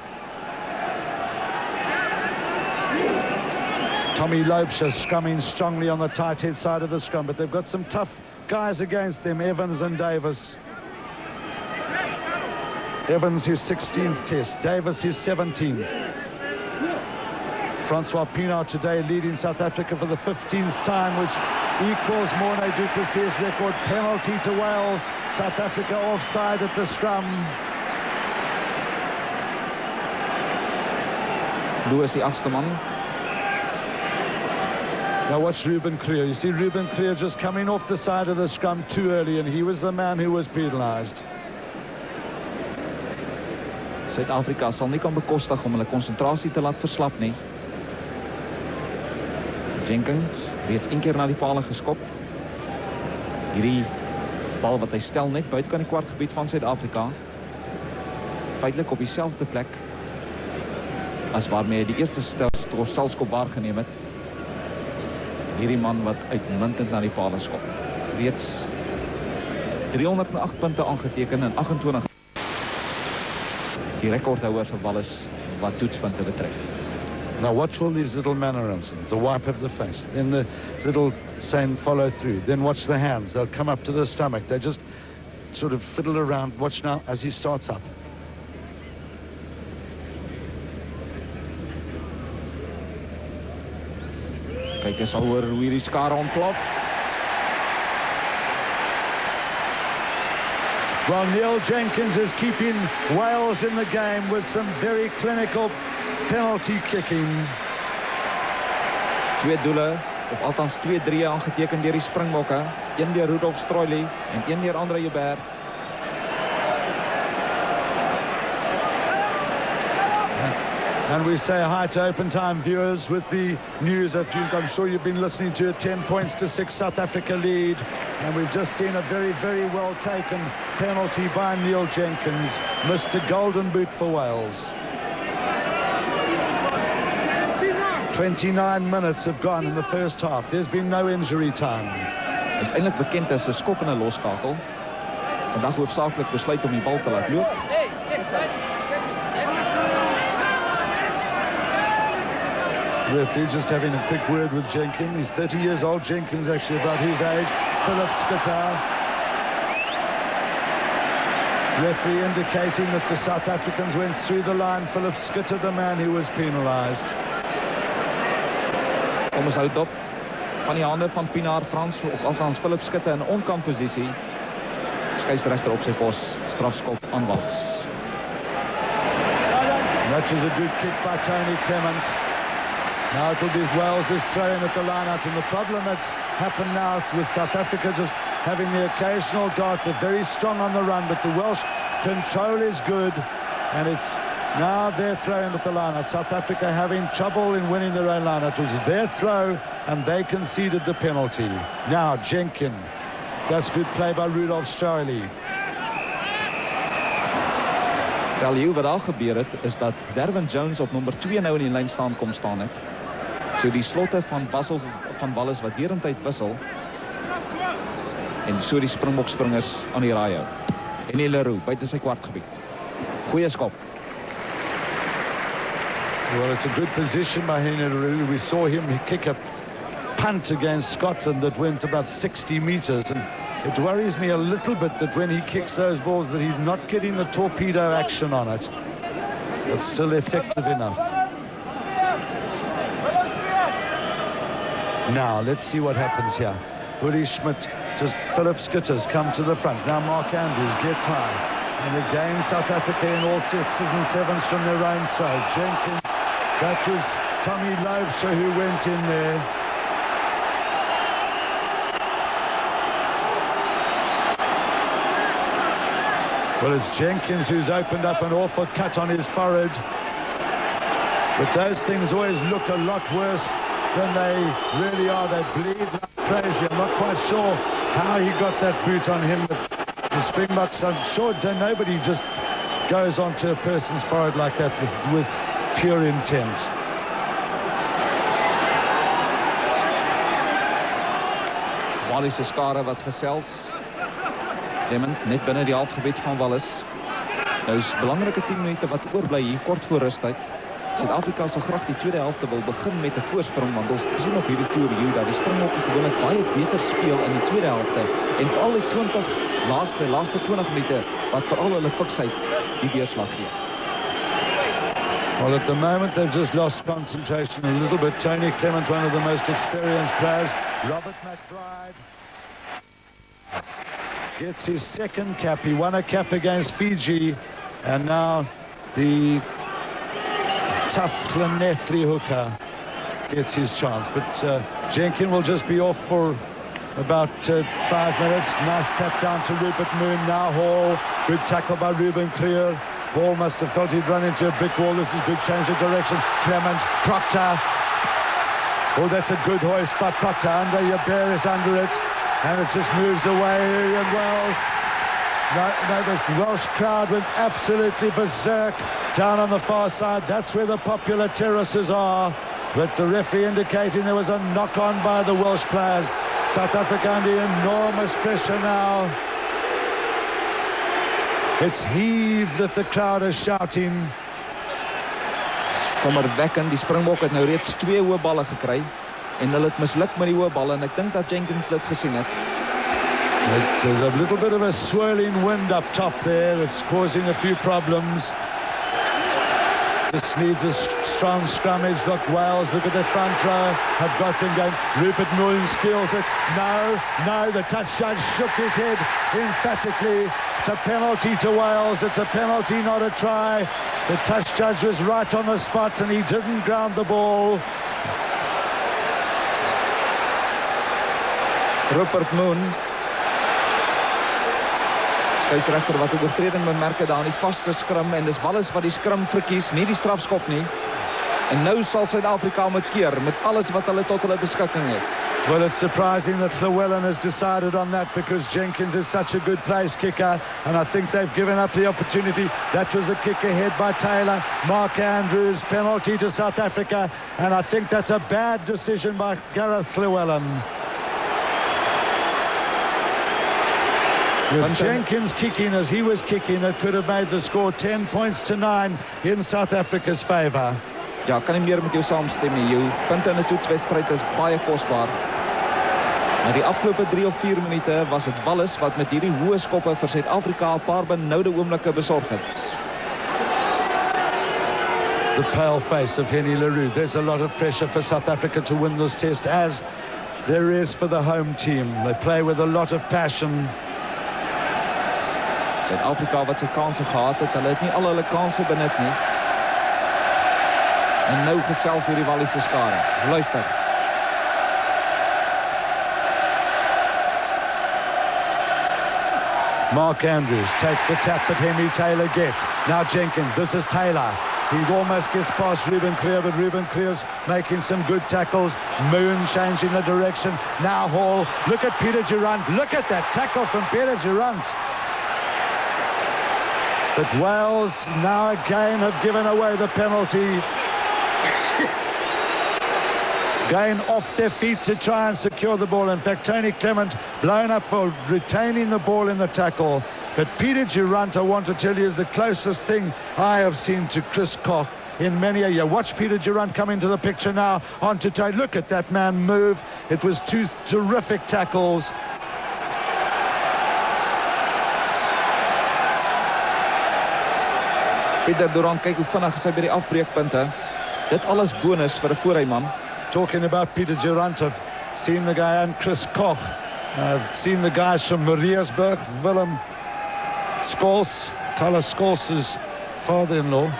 Tommy Loubser scrumming strongly on the tight head side of the scrum, but they've got some tough guys against them, Evans and Davis. Evans his 16th test, Davis his 17th. Francois Pienaar today leading South Africa for the 15th time, which equals Morné du Plessis' record. Penalty to Wales. South Africa offside at the scrum. Louis die agste man. Now watch Ruben Creer. You see Ruben Creer just coming off the side of the scrum too early, and he was the man who was penalised. Suid-Afrika sal nie kan bekostig om hulle konsentrasie te laat verslap nie. Jenkins reeds een keer na die paal geskop. Hierdie bal wat hy stel net buitekant die kwartgebied van Suid-Afrika. Feitelik op dieselfde plek as waarmee hy die eerste stelskop waargeneem het. Hierdie man wat uitmuntend na die paal skop. Reeds 308 punte aangeteken in 28. Die rekordhouer vir Wallace wat toetspunte betref. Now watch all these little mannerisms, the wipe of the face, then the little same follow through, then watch the hands, they'll come up to the stomach, they just sort of fiddle around. Watch now as he starts up. Kyk eens al hoor hoe hierdie skare ontplof. Well, Neil Jenkins is keeping Wales in the game with some very clinical penalty kicking. 2 doele, of althans 2 drieë aangeteken deur die Springbokke. 1 deur Rudolf Stroili en 1 deur Andre Joubert. And we say hi to Open Time viewers with the news. I'm sure you've been listening to it. 10 points to 6, South Africa lead. And we've just seen a very, very well taken penalty by Neil Jenkins. Mr. Golden Boot for Wales. 29 minutes have gone in the first half. There's been no injury time. Is eintlik bekend as 'n skop en 'n loskakel. Vandag hoofsaaklik besluit om die bal te laat loop. Referee just having a quick word with Jenkins. He's 30 years old. Jenkins actually about his age. Philip Scutter. Referee indicating that the South Africans went through the line. Philip Scutter, the man who was penalised. Kom ons hou dop van die hande van Pienaar Frans, of althans Philip Scutter in onkampposisie. Skeieregter op sy pos, strafskop aan Wales. That was a good kick by Tony Clement. Now it'll be Wales' throw-in at the line-out, and the problem that's happened now is with South Africa just having the occasional darts. They're very strong on the run, but the Welsh control is good, and it's now their throw-in at the line-out. South Africa having trouble in winning their own line-out. It was their throw, and they conceded the penalty. Now Jenkins. That's good play by Rudolf Stroili. Wel, hier wat daar gebeur het, is dat Derwin Jones op nommer 2 nou in die lyn staan kom staan het. So die slotte van Wallis wat derentyd wissel. En so die Springbok-springers aan die raai hou. En die Leroux buite sy kwartgebied. Goeie skop. Well, it's a good position by Henry Leroux. We saw him kick a punt against Scotland that went about 60 metres, and it worries me a little bit that when he kicks those balls that he's not getting the torpedo action on it. It's still effective enough. Now, let's see what happens here. Willie Schmidt, just Philip Scutter's come to the front. Now Mark Andrews gets high. And again, South Africa in all 6s and 7s from their own throw. Jenkins, that was Tommy Loubser who went in there. Well, it's Jenkins who's opened up an awful cut on his forehead. But those things always look a lot worse than they really are. They bleed like crazy. I'm not quite sure how he got that boot on him. But the Springboks, I'm sure nobody just goes onto a person's forehead like that with pure intent. Wallis is skare wat gesels. Clement net binne die halfgebied van Wallis. Nou is belangrike 10 minute wat oorbly hier kort voor rustyd. Suid-Afrika sal graag die tweede helfte wil begin met 'n voorsprong, want ons het gesien op hierdie toer hier dat die Springbokke gewoonlik baie beter speel in die tweede helfte en veral die laaste 20 minute wat veral hulle fiksheid die deurslag gee. Well, at the moment they've just lost concentration a little bit. Tony Clement, one of the most experienced players. Robert McBride gets his second cap. He won a cap against Fiji, and now the tough Glenethly hooker gets his chance. But Jenkins will just be off for about 5 minutes. Nice tap down to Rupert Moon. Now Hall. Good tackle by Ruben Kriel. Hall must have felt he'd run into a brick wall. This is good change of direction. Clement, Proctor. Oh, that's a good hoist by Proctor. Andre Joubert is under it. And it just moves away, and Wales. No, the Welsh crowd went absolutely berserk down on the far side. That's where the popular terraces are. But the referee indicating there was a knock-on by the Welsh players. South Africa under enormous pressure now. It's heave that the crowd is shouting. Kommerwekkend, die Springbok het nou reeds 2 hoë balle gekry. En hulle het misluk met die hoë balle, en ek dink dat Jenkins dit gesien het. It's a little bit of a swirling wind up top there that's causing a few problems. This needs a strong scrummage. Look, Wales, look at the front row. Have got them going. Rupert Moon steals it. No, the touch judge shook his head emphatically. It's a penalty to Wales. It's a penalty, not a try. The touch judge was right on the spot and he didn't ground the ball. Rupert Moon. Skeieregter wat 'n oortreding bemerk het daar in die vaste skrum en dis Wallis wat die skrum verkies, nie die strafskop nie. En nou sal Suid-Afrika moet keer met alles wat hulle tot hulle beskikking het. Well, it's surprising that Llewellyn has decided on that because Jenkins is such a good place kicker and I think they've given up the opportunity. That was a kick ahead by Taylor. Mark Andrews, penalty to South Africa, and I think that's a bad decision by Gareth Llewellyn. With Jenkins kicking as he was kicking, it could have made the score 10 points to 9 in South Africa's favour. Ja, kan nie meer met jou saamstem nie. Jou punte in 'n toetswedstryd is baie kosbaar. Maar die afgelope 3 of 4 minute was dit Wallis wat met hierdie hoë skoppe vir Suid-Afrika 'n paar benoude oomblikke besorg het. The pale face of Henny Leroux. There's a lot of pressure for South Africa to win this test, as there is for the home team. They play with a lot of passion. Suid-Afrika wat sy kanse gehad het, hulle het nie al hulle kanse benut nie. En nou gesels hierdie Walliese skare. Luister. Mark Andrews takes the tap that Henry Taylor gets. Now Jenkins, this is Taylor. He almost gets past Ruben Creer, but Ruben Creer's making some good tackles. Moon changing the direction. Now Hall. Look at Peter Durant. Look at that tackle from Peter Durant. But Wales now again have given away the penalty. Going off their feet to try and secure the ball. In fact, Tony Clement blown up for retaining the ball in the tackle. But Peter Durant, I want to tell you, is the closest thing I have seen to Chris Koch in many a year. Watch Peter Durant come into the picture now onto Tony. Look at that man move. It was 2 terrific tackles. Peter Durant, kyk hoe vinnig is hy by die afbreekpunte. Dit alles bonus vir 'n voorryman. Talking about Peter Durant, I've seen the guy and Chris Koch. I've seen the guys from Mariatsburg, Willem Scholz, Carlos Scholz's father-in-law.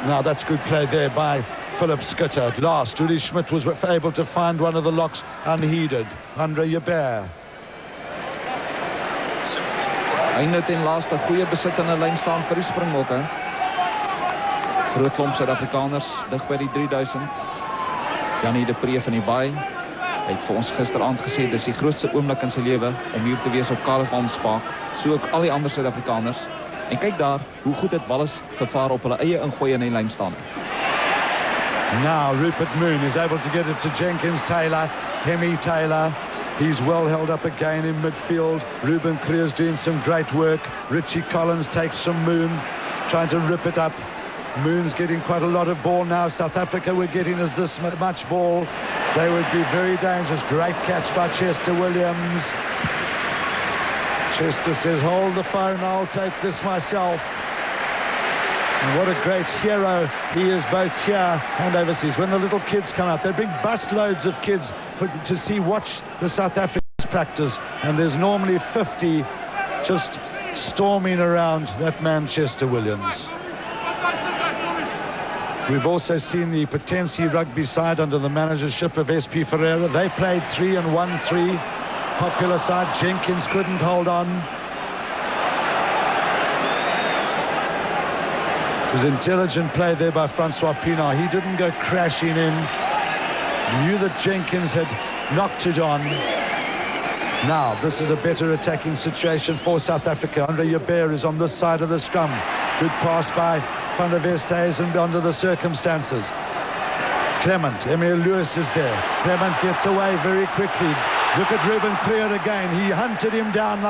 Now that's good play there by Philip Schutte. At last, Uli Schmidt was able to find one of the locks unheeded. Andre Jabeur. Einde ten laaste goeie besit in 'n lyn staan vir die Springbokke. Groot klomp Suid-Afrikaners dig by die 3000. Janie de Pre van die Baai. Hy het vir ons gisteraand gesê dis die grootste oomblik in sy lewe om hier te wees op Karlshamnspark, so ook al die ander Suid-Afrikaners. En kyk daar hoe goed het Wallis gevaar op hulle eie ingooi in die lynstand. Now Rupert Moon is able to get it to Jenkins Taylor, Hemi Taylor. He's well held up again in midfield. Ruben Creer's doing some great work. Richie Collins takes from Moon, trying to rip it up. Moon's getting quite a lot of ball now. South Africa were getting us this much ball. They would be very dangerous. Great catch by Chester Williams. Chester says, hold the phone, I'll take this myself. And what a great hero he is, both here and overseas. When the little kids come out, they bring busloads of kids to watch the South Africans practice. And there's normally 50 just storming around that Manchester Williams. We've also seen the Potensi rugby side under the managership of SP Ferreira. They played 3 and won 3. Popular side, Jenkins couldn't hold on. It was intelligent play there by Francois Pienaar. He didn't go crashing in. Knew that Jenkins had knocked it on. Now, this is a better attacking situation for South Africa. Andre Jabeur is on this side of the scrum. Good pass by Van der Westhuizen under the circumstances. Clement, Emil Lewis is there. Clement gets away very quickly. Look at Ruben Creer again. He hunted him down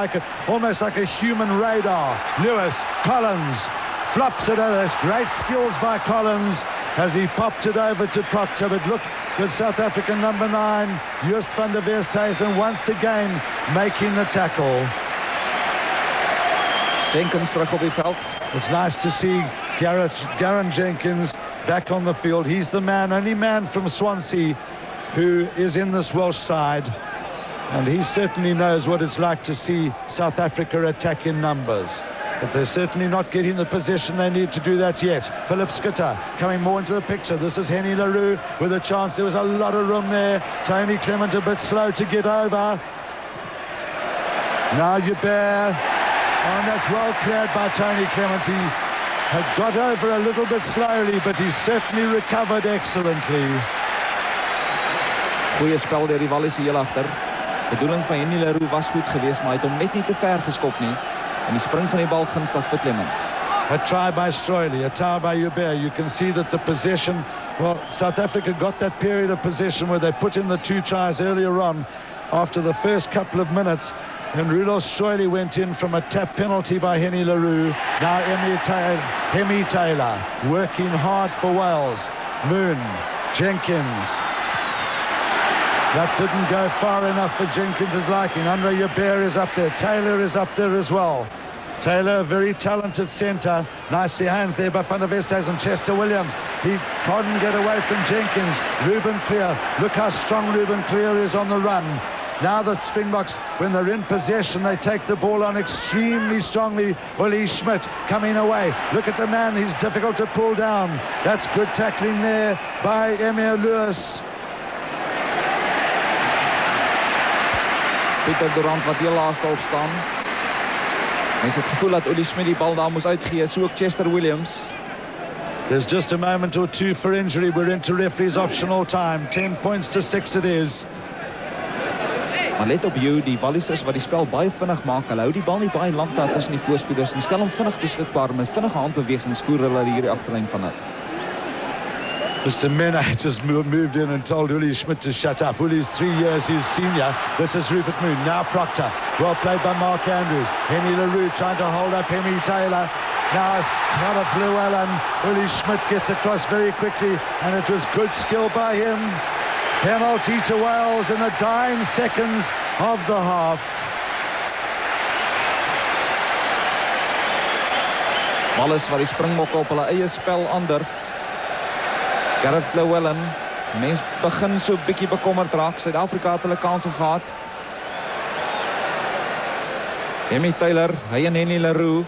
almost like a human radar. Lewis, Collins, flops it over. There's great skills by Collins as he popped it over to Proctor. But look at South African number 9, Just van der Westhuizen, once again making the tackle. Jenkins terug op die veld. It's nice to see Garen Jenkins back on the field. He's the man, only man from Swansea who is in this Welsh side. And he certainly knows what it's like to see South Africa attack in numbers. But they're certainly not getting the position they need to do that yet. Philip Schutte coming more into the picture. This is Henny LaRue with a chance. There was a lot of room there. Tony Clement a bit slow to get over. Now Joubert. And that's well cleared by Tony Clement. He had got over a little bit slowly, but he certainly recovered excellently. Goeie spel deur die Wallis heel agter. De bedoeling van Henny LaRue was goed geweest, maar hy het hom net nie te ver geskop nie. En die spring van die bal gunstig vir Clement. A try by Stroili, a try by Joubert. You can see that the possession, well, South Africa got that period of possession where they put in the 2 tries earlier on after the first couple of minutes. And Rudolf Stroili went in from a tap penalty by Henny LaRue. Now Hemi Taylor working hard for Wales. Moon, Jenkins. That didn't go far enough for Jenkins' liking. Andre Joubert is up there. Taylor is up there as well. Taylor, a very talented centre. Nicely hands there by Van der Westhuizen. Chester Williams. He couldn't get away from Jenkins. Ruben Clear. Look how strong Ruben Clear is on the run. Now the Springboks, when they're in possession, they take the ball on extremely strongly. Uli Schmidt coming away. Look at the man. He's difficult to pull down. That's good tackling there by Emir Lewis. Pieter Durant wat heel laaste opstaan. Mens het gevoel dat Uli Schmidt die bal daar moes uitgee, so ook Chester Williams. There's just a moment or two for injury. We're into referee's optional time. 10 points to 6 it is. Maar let op jou, die Wallisers wat die spel baie vinnig maak. Hulle hou die bal nie baie lank daar tussen die voorspelers nie. Stel hom vinnig beskikbaar met vinnige handbewegings voer hulle hier die agterlyn van hulle. Mr. Mena just moved in and told Uli Schmidt to shut up. Uli's 3 years his senior. This is Rupert Moon. Now Proctor. Well played by Mark Andrews. Henny LaRue trying to hold up Hemi Taylor. Now it's Gareth Llewellyn. Uli Schmidt gets across very quickly, and it was good skill by him. Penalty to Wales in the dying seconds of the half. Wallis wat die Springbokke op hulle eie spel aandurf. Gareth Llewellyn, mens begin so 'n bietjie bekommerd raak. Suid-Afrika het hulle kanse gehad. Hemi Taylor, hy en Henny LaRue.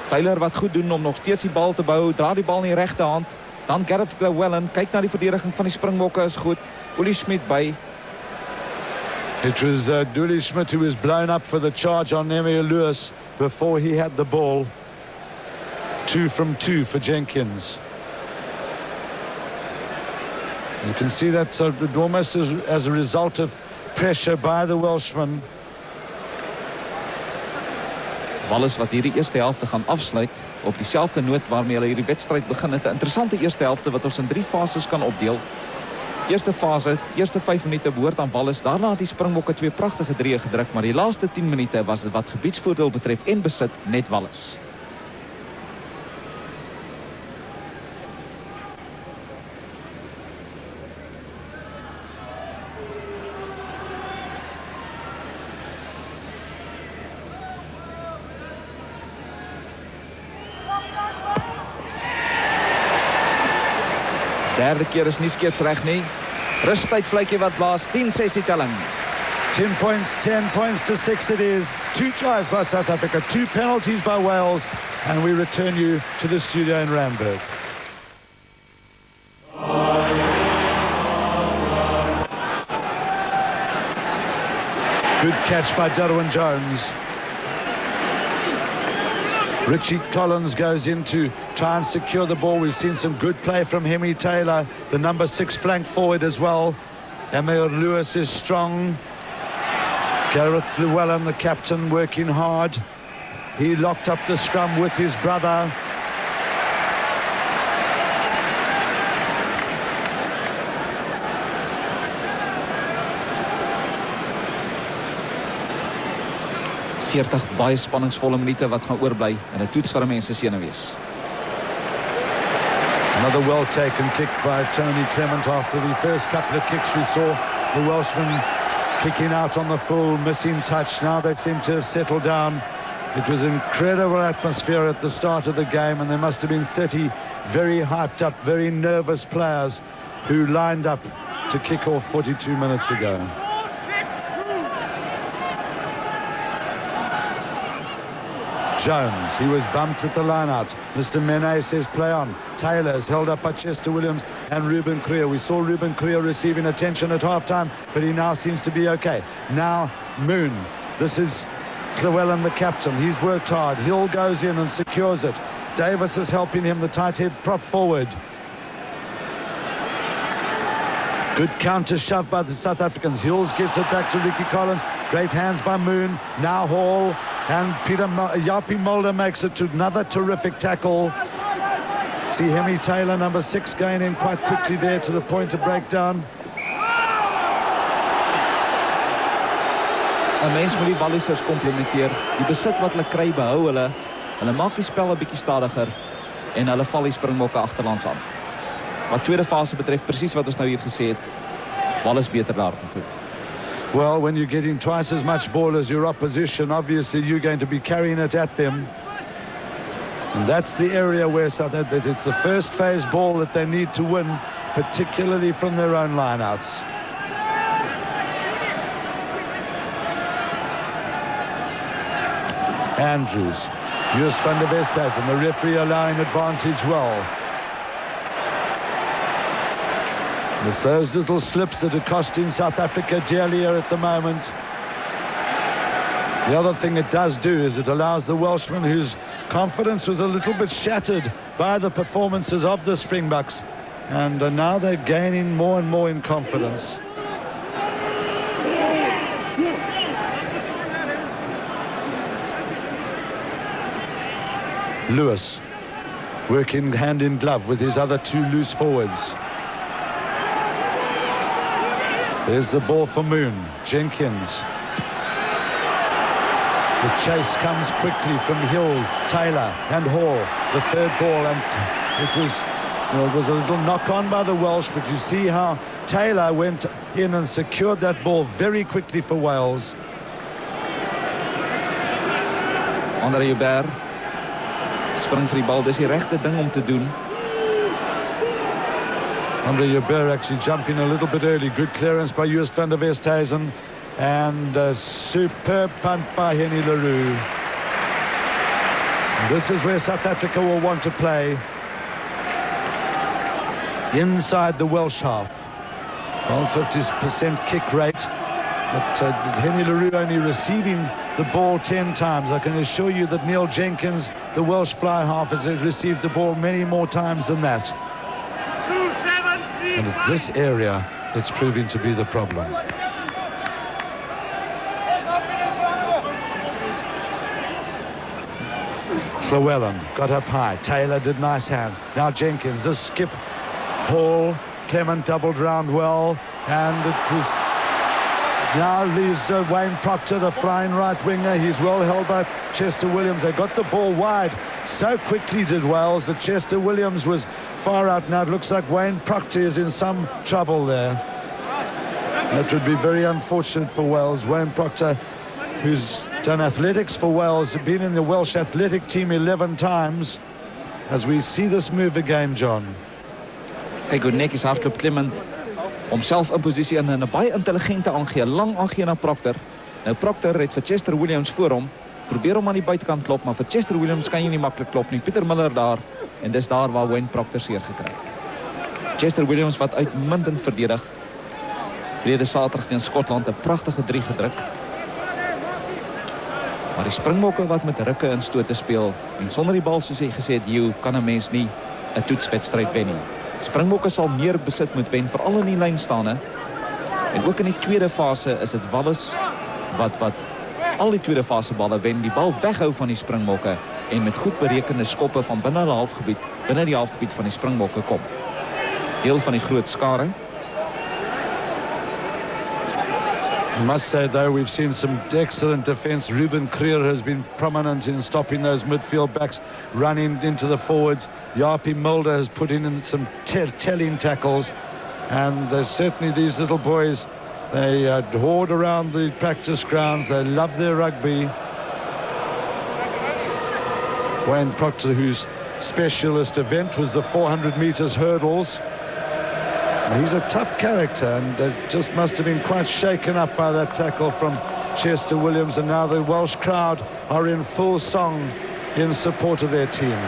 Taylor wat goed doen om nog steeds die bal te bou, dra die bal in die regte hand. Dan Gareth Llewellyn, kyk na die verdediging van die Springbokke is goed. Uli Schmidt by. It was Uli Schmidt who was blown up for the charge on Emir Lewis before he had the ball. 2 from 2 for Jenkins. You can see that almost as a result of pressure by the Welshman. Wallis wat hierdie eerste helfte gaan afsluit op dieselfde noot waarmee hulle hierdie wedstryd begin het. 'n Interessante eerste helfte wat ons in 3 fases kan opdeel. Eerste fase, eerste 5 minute behoort aan Wallis. Daarna het die Springbokke 2 pragtige drieë gedruk, maar die laaste 10 minute was dit wat gebiedsvoordeel betref en besit net Wallis. Derde keer is nie skeepsreg nie. Rustyd vletjie wat blaas, 10-6 die telling. 10 points to 6 it is. 2 tries by South Africa, 2 penalties by Wales, and we return you to the studio in Randburg. Good catch by Darwin Jones. Richie Collins goes in to try and secure the ball. We've seen some good play from Hemi Taylor, the number 6 flank forward as well. Emir Lewis is strong. Gareth Llewellyn, the captain, working hard. He locked up the scrum with his brother. Baie spanningsvolle minute wat gaan oorbly en 'n toets vir mense senuwees. Another well-taken kick by Tony Clement after the first couple of kicks we saw. The Welshman kicking out on the full, missing touch. Now they seem to have settled down It was an incredible atmosphere at the start of the game, and there must have been 30 very hyped up, very nervous players who lined up to kick off 42 minutes ago. Jones, he was bumped at the line-out. Mr. Mene says play on. Taylor is held up by Chester Williams and Ruben Kriel. We saw Ruben Kriel receiving attention at halftime, but he now seems to be okay. Now Moon. This is Llewellyn, the captain. He's worked hard. Hill goes in and secures it. Davis is helping him, the tight head prop forward. Good counter shove by the South Africans. Hills gets it back to Ricky Collins. Great hands by Moon. Now Hall. And Yapi Mulder makes it to another terrific tackle. See Hemi Taylor, number 6, going in quite quickly there to the point of breakdown. 'n Mens moet die Wallisers komplimenteer. Die besit wat hulle kry behou hulle. Hulle maak die spel 'n bietjie stadiger en hulle val die Springbokke agterlands aan. Wat tweede fase betref, presies wat ons nou hier gesê het, Wallis beter daar toe. Well, when you're getting twice as much ball as your opposition, obviously you're going to be carrying it at them. And that's the area where South Africa, it's the first phase ball that they need to win, particularly from their own lineouts. Andrews, Joost van der Westhuizen, and the referee allowing advantage well. It's those little slips that are costing South Africa dearly at the moment. The other thing it does do is it allows the Welshman, whose confidence was a little bit shattered by the performances of the Springboks, and now they're gaining more and more in confidence. Lewis working hand in glove with his other 2 loose forwards. There's the ball for Moon. Jenkins. The chase comes quickly from Hill, Taylor and Hall. The third ball, and it was a little knock on by the Welsh, but you see how Taylor went in and secured that ball very quickly for Wales. Andre Joubert spring vir die bal. Dis die regte ding om te doen. Andre Joubert actually jumping a little bit early. Good clearance by Joost van der Westhuizen. And a superb punt by Henny LaRue. This is where South Africa will want to play. Inside the Welsh half. Well, 50% kick rate. But Henny LaRue only receiving the ball 10 times. I can assure you that Neil Jenkins, the Welsh fly half, has received the ball many more times than that. And it's this area that's proving to be the problem. Llewellyn got up high. Taylor did nice hands. Now Jenkins, the skip. Hall, Clement doubled round well. And it was... Now leaves Wayne Proctor, the flying right winger. He's well held by Chester Williams. They got the ball wide so quickly, did Wales, that Chester Williams was far out. Now it looks like Wayne Proctor is in some trouble there. That would be very unfortunate for Wales. Wayne Proctor, who's done athletics for Wales, been in the Welsh athletic team 11 times. As we see this move again, John. Kyk hoe netjies hardloop Clement homself in posisie in 'n baie intelligente aangee, lang aangee na Proctor. Nou Proctor het vir Chester Williams voor hom, probeer hom aan die buitekant klop, maar vir Chester Williams kan jy nie maklik klop nie. Pieter Miller daar, en dis daar waar Wayne Proctor seer gekry het. Chester Williams wat uitmuntend verdedig. Verlede Saterdag teen Skotland 'n pragtige 3 gedruk. Maar die Springbokke wat met rukke en stote speel, en sonder die bal, soos hy gesê het, Hugh, kan 'n mens nie 'n toetswedstryd wen nie. Springbokke sal meer besit moet wen, veral in die lynstaande. En ook in die tweede fase is dit Wallis wat al die tweede fase balle wen, die bal weghou van die Springbokke en met goed berekende skoppe van binne die halfgebied van die Springbokke kom. Deel van die groot skare. I must say, though, we've seen some excellent defence. Ruben Kriel has been prominent in stopping those midfield backs, running into the forwards. Yapi Mulder has put in some telling tackles. And there's certainly these little boys, they hoard around the practice grounds. They love their rugby. Wayne Proctor, whose specialist event was the 400 meters hurdles. He's a tough character, and just must have been quite shaken up by that tackle from Chester Williams, and now the Welsh crowd are in full song in support of their team.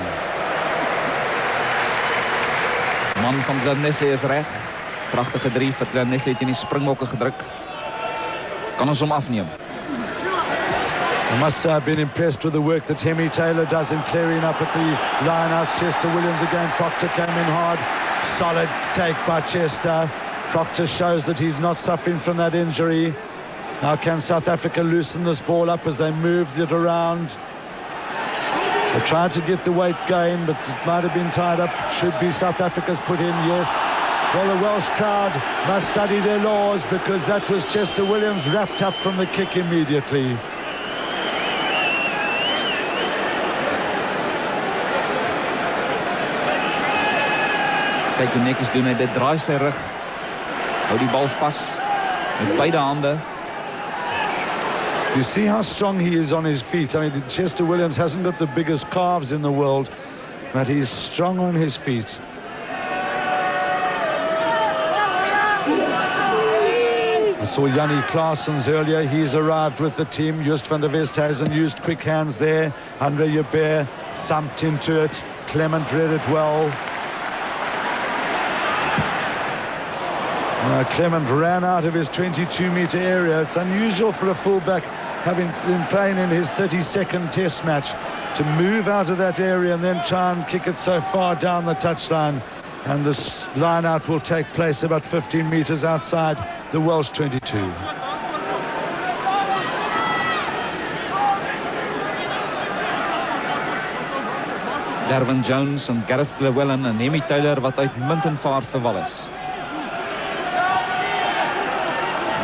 Man van Llanelli is reg. Pragtige 3 vir Llanelli teen die Springbokke gedruk. Kan ons hom afneem? I must say I've been impressed with the work that Hemi Taylor does in clearing up at the line-outs. Chester Williams again. Proctor came in hard. Solid take by Chester. Proctor shows that he's not suffering from that injury. Now can South Africa loosen this ball up as they moved it around? They tried to get the weight going, but it might have been tied up. Should be South Africa's put in, yes. Well, the Welsh crowd must study their laws, because that was Chester Williams wrapped up from the kick immediately. Kyk hoe netjies doen hy dit, draai sy rug. Hou die bal vas met beide hande. You see how strong he is on his feet. I mean, Chester Williams hasn't got the biggest calves in the world, but he's strong on his feet. I saw Jannie Claessens earlier. He's arrived with the team. Just van der Westhuizen used quick hands there. Andre Joubert thumped into it. Clement read it well. Clement ran out of his 22-meter area. It's unusual for a fullback, having been playing in his 32nd test match, to move out of that area and then try and kick it so far down the touchline. And this line-out will take place about 15 meters outside the Welsh 22. Derwin Jones en Gareth Llewellyn en Hemi Taylor wat uitmuntend vaar vir Wallis.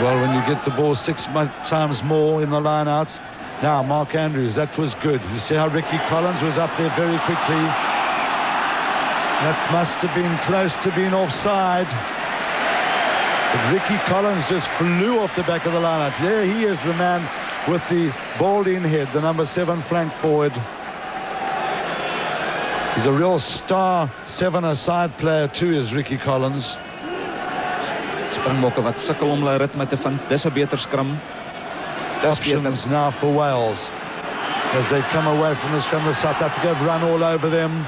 Well, when you get the ball 6 times more in the line-outs. Now, Mark Andrews, that was good. You see how Ricky Collins was up there very quickly. That must have been close to being offside. But Ricky Collins just flew off the back of the line-out. There he is, the man with the bald-in head, the number 7 flank forward. He's a real star 7-a-side player too, is Ricky Collins. Springbokke wat sukkel om hulle ritme te vind. Dis 'n beter skrum. Dis options now for Wales as they come away from the scrum. The South Africa have run all over them.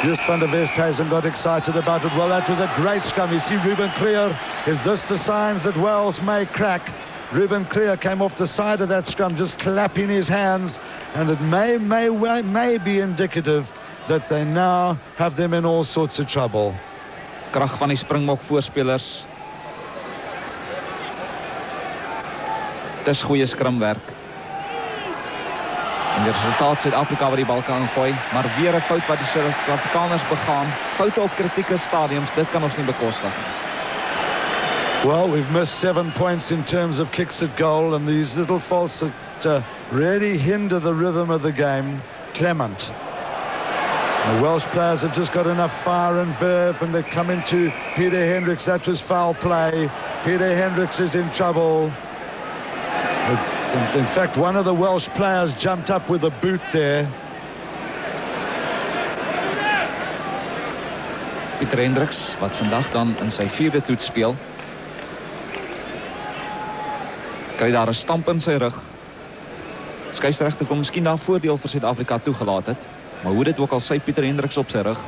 Just van der Westhuizen got excited about it. Well, that was a great scrum. You see Ruben Creer. Is this the signs that Wales may crack? Ruben Creer came off the side of that scrum, just clapping his hands, and it may be indicative that they now have them in all sorts of trouble. Krag van die Springbok voorspelers. Dis goeie skrumwerk. En die resultaat Suid-Afrika wat die bal kan gooi, maar weer 'n fout wat die Suid-Afrikaners begaan. Foute op kritieke stadiums, dit kan ons nie bekostig nie. Well, we've missed 7 points in terms of kicks at goal, and these little faults that really hinder the rhythm of the game. Clement. The Welsh players have just got enough fire and verve, and they come into Peter Hendricks. That was foul play. Peter Hendricks is in trouble. In fact, one of the Welsh players jumped up with a boot there. Peter Hendricks, wat vandag dan in sy 4de toets speel, kry daar 'n stamp in sy rug. Skeieregter kon miskien daar voordeel vir Suid-Afrika toegelaat het, maar hoe dit ook al sy Peter Hendricks op sy rug.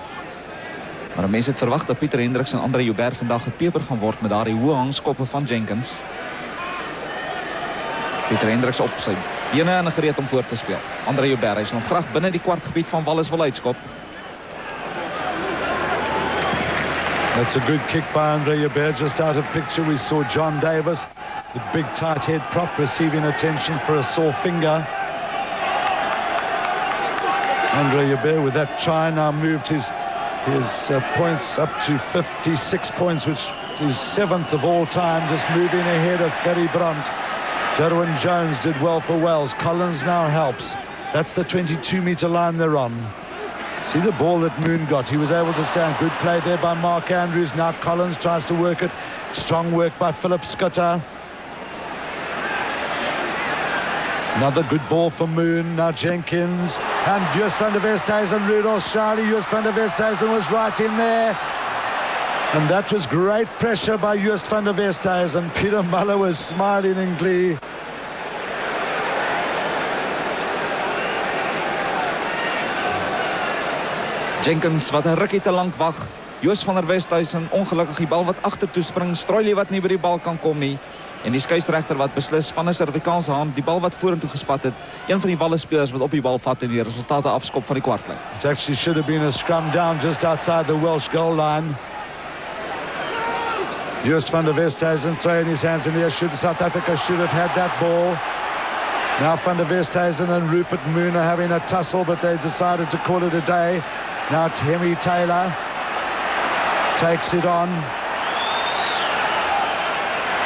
Maar mense het verwag dat Peter Hendricks en Andre Joubert vandag gepeper gaan word met daardie hoë hangskoppe van Jenkins. Peter Hendricks op sy bene en gereed om voor te speel. Andre Joubert is nog graag binne die kwartgebied van Wallis wil uitskop. That's a good kick by Andre Joubert. Just out of picture, we saw John Davis, the big tight head prop, receiving attention for a sore finger. Andre Joubert with that try now moved his points up to 56 points, which is 7th of all time, just moving ahead of Ferry Brandt. Derwin Jones did well for Wales. Collins now helps. That's the 22-meter line they're on. See the ball that Moon got. He was able to stand. Good play there by Mark Andrews. Now Collins tries to work it. Strong work by Philip Schutter. Another good ball for Moon. Now Jenkins and Joost van der Westhuizen, Rudolph Schally. Joost van der Westhuizen was right in there. And that was great pressure by Joost van der Westhuizen. Peter Muller was smiling in glee. Jenkins wat 'n rukkie te lank wag. Joost van der Westhuizen ongelukkig die bal wat agtertoe spring. Straulie wat nie by die bal kan kom nie. En die skeieregter wat beslis van 'n Suid-Afrikaanse hand die bal wat vorentoe gespat het. Een van die Walle spelers wat op die bal vat en die resultate afskop van die kwartlyn. It actually should have been a scrum down just outside the Welsh goal line. Joost van der Westhuizen throwing his hands in the air. South Africa should have had that ball. Now van der Westhuizen and Rupert Moon are having a tussle, but they decided to call it a day. Now Hemi Taylor takes it on.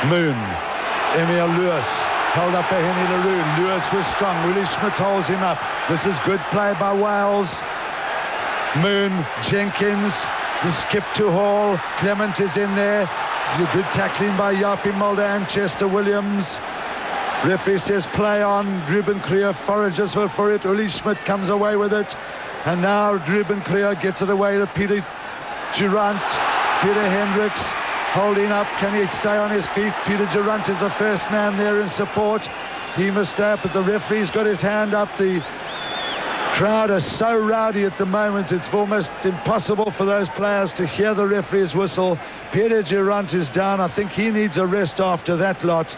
Moon, Emil Lewis held up by Henny Leroux. Lewis was strong. Willie Schmidt holds him up. This is good play by Wales. Moon, Jenkins, the skip to Hall. Clement is in there. Good tackling by Japie Mulder and Chester Williams. Referee says play on. Ruben Kruger forages for it. Willie Schmidt comes away with it. And now Ruben Kruger gets it away to Peter Durant. Peter Hendricks holding up. Can he stay on his feet? Peter Durant is the first man there in support. He must stay up, but the referee's got his hand up. The crowd are so rowdy at the moment, it's almost impossible for those players to hear the referee's whistle. Peter Durant is down. I think he needs a rest after that lot.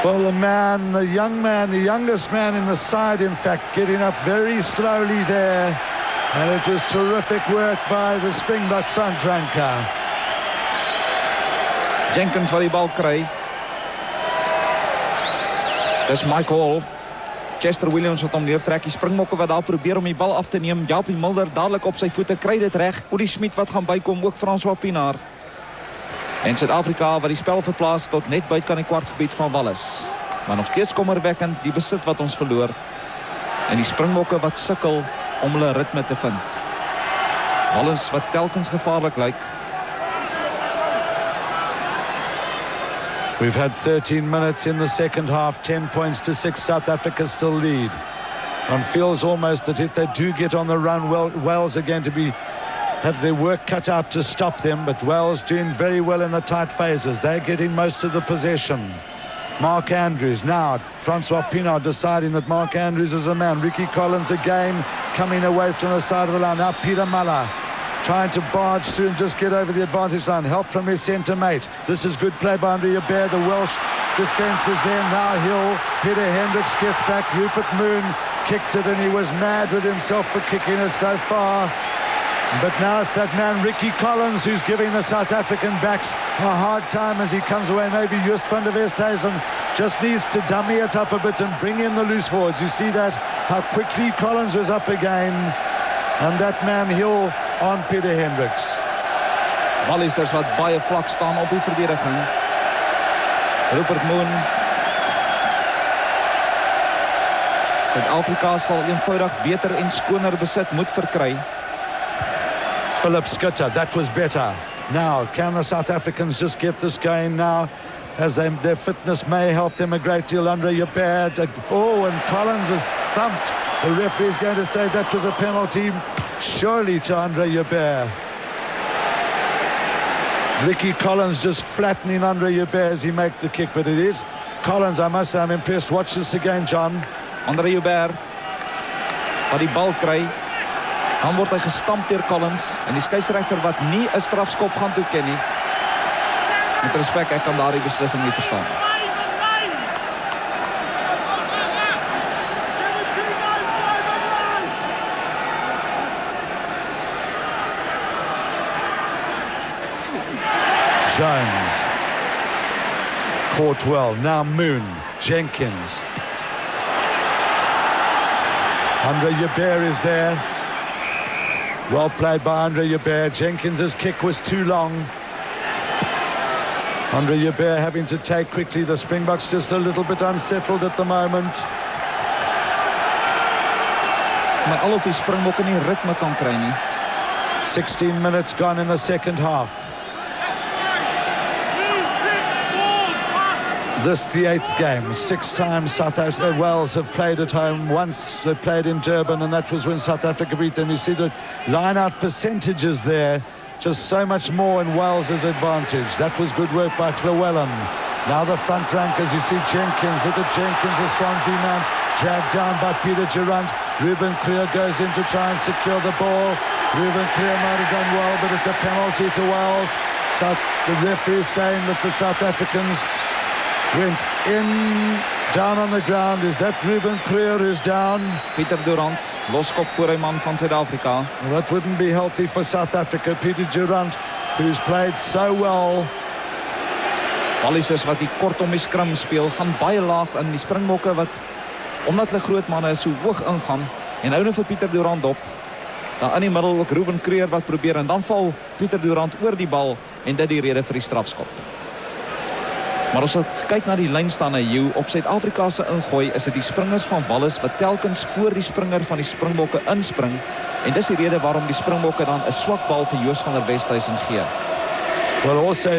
Well, the young man, the youngest man in the side, in fact, getting up very slowly there. And it was terrific work by the Springbok front ranker. Jenkins wat die bal kry. Dis Mike Hall. Chester Williams wat hom neertrek. Die Springbokke wat daar probeer om die bal af te neem. Japie Mulder dadelik op sy voete, kry dit reg. Uli Schmidt wat gaan bykom, ook François Pinaar. En Suid-Afrika wat die spel verplaas tot net buite kan die kwartgebied van Wallis. Maar nog steeds kommerwekkend die besit wat ons verloor. En die Springbokke wat sukkel om hulle ritme te vind. Wallis wat telkens gevaarlik lyk. We've had 13 minutes in the second half, 10 points to 6. South Africa still lead. One feels almost that if they do get on the run, Wales are going to have their work cut out to stop them, but Wales doing very well in the tight phases. They're getting most of the possession. Mark Andrews now, Francois Pinaar deciding that Mark Andrews is a man. Ricky Collins again coming away from the side of the line. Now Peter Muller trying to barge through and just get over the advantage line. Help from his centre mate. This is good play by Andre Yabert. The Welsh defence is there. Now Hill. Peter Hendricks gets back. Rupert Moon kicked it and he was mad with himself for kicking it so far. But now it's that man Ricky Collins who's giving the South African backs a hard time as he comes away. Maybe Joost van der Westhuizen just needs to dummy it up a bit and bring in the loose forwards. You see that, how quickly Collins was up again. And that man Hill on Peter Hendricks. Wallisers wat baie vlak staan op die verdediging. Rupert Moon. Suid-Afrika sal eenvoudig beter en skoner besit moet verkry. Philip Schutter, that was better. Now, can the South Africans just get this going now? As their fitness may help them a great deal. Andre Yabert. Oh, and Collins is thumped. The referee is going to say that was a penalty, surely, to Andre Yabert. Ricky Collins just flattening Andre Yabert as he makes the kick, but it is Collins. I must say, I'm impressed. Watch this again, John. Andre Yabert wat die bal kry. Dan word hy gestamp deur Collins en die skeieregter wat nie 'n strafskop gaan toeken nie. Met respek, ek kan daardie beslissing nie verstaan. Jones caught well. Now Moon, Jenkins. Andre Yabert is there. Well played by Andre Yabert. Jenkins's kick was too long. Andre Yabert having to take quickly. The Springboks just a little bit unsettled at the moment. Maar al of die Springbokke nie ritme kan kry nie. 16 minutes gone in the second half. This the 8th game. 6 times Wales have played at home. Once they played in Durban, and that was when South Africa beat them. You see the line-out percentages there. Just so much more in Wales' advantage. That was good work by Llewellyn. Now the front rankers, you see Jenkins. Look at Jenkins, the Swansea man, dragged down by Peter Durant. Ruben Creer goes in to try and secure the ball. Ruben Creer might have done well, but it's a penalty to Wales. The referee is saying that the South Africans went in, down on the ground. Is that Ruben Creer who's down? Peter Durant, loskop voor hy man van Suid-Afrika. Well, that wouldn't be healthy for South Africa. Peter Durant, who's played so well. Wallisers wat die kortom die skrim speel, gaan baie laag in. Die Springbokke wat, omdat hulle groot manne is, so hoog ingaan, en hou nou vir Peter Durant op. Dan in die middel ook Ruben Creer wat probeer, en dan val Peter Durant oor die bal, en dit die rede vir die strafskop. Maar as ons kyk na die lynstande, op Suid-Afrika se ingooi, is dit die springers van Wallis wat telkens voor die springer van die Springbokke inspring, en dis die rede waarom die Springbokke dan 'n swak bal vir Joos van der Westhuizen gee. Well, also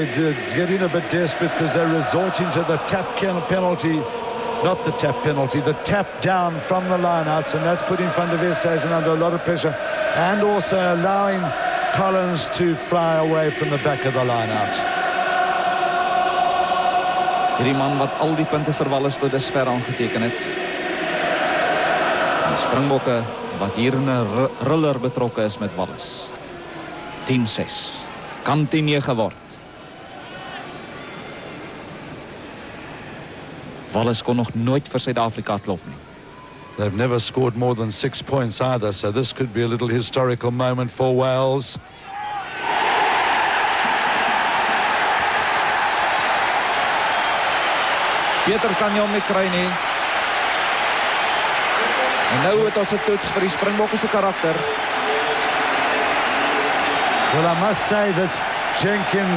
getting a bit desperate because they're resorting to the tap penalty, not the tap penalty, the tap down from the lineouts, and that's putting Van der Westhuizen under a lot of pressure, and also allowing Collins to fly away from the back of the lineout. Hierdie man wat al die punte vir Wallis tot dusver aangeteken het. Die Springbokke wat hier in 'n ruller betrokke is met Wallis. 10-6. Kan 10-9 word. Wallis kon nog nooit vir Suid-Afrika klop nie. They've never scored more than 6 points either, so this could be a little historical moment for Wales. Peter kan nie om nie kry nie. En nou het ons 'n toets vir die Springbokke se karakter. Well, I must say that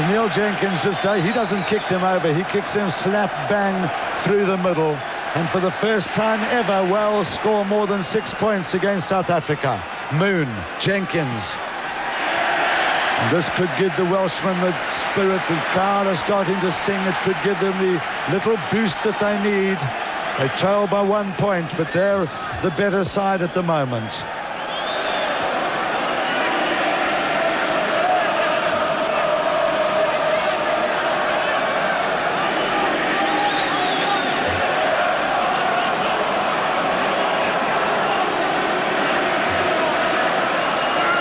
Neil Jenkins, he doesn't kick them over. He kicks them slap bang through the middle. And for the first time ever, Wales score more than 6 points against South Africa. Moon, Jenkins. And this could give the Welshmen the spirit. The crowd are starting to sing. It could give them the little boost that they need. They trail by 1 point, but they're the better side at the moment.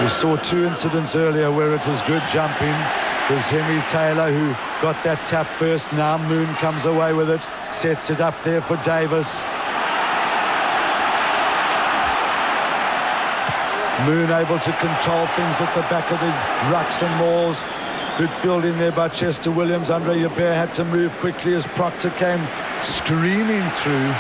We saw 2 incidents earlier where it was good jumping. It was Hemi Taylor who got that tap first. Now Moon comes away with it, sets it up there for Davis. Moon able to control things at the back of the rucks and mauls. Good fielding there by Chester Williams. Andre Yabert had to move quickly as Proctor came screaming through.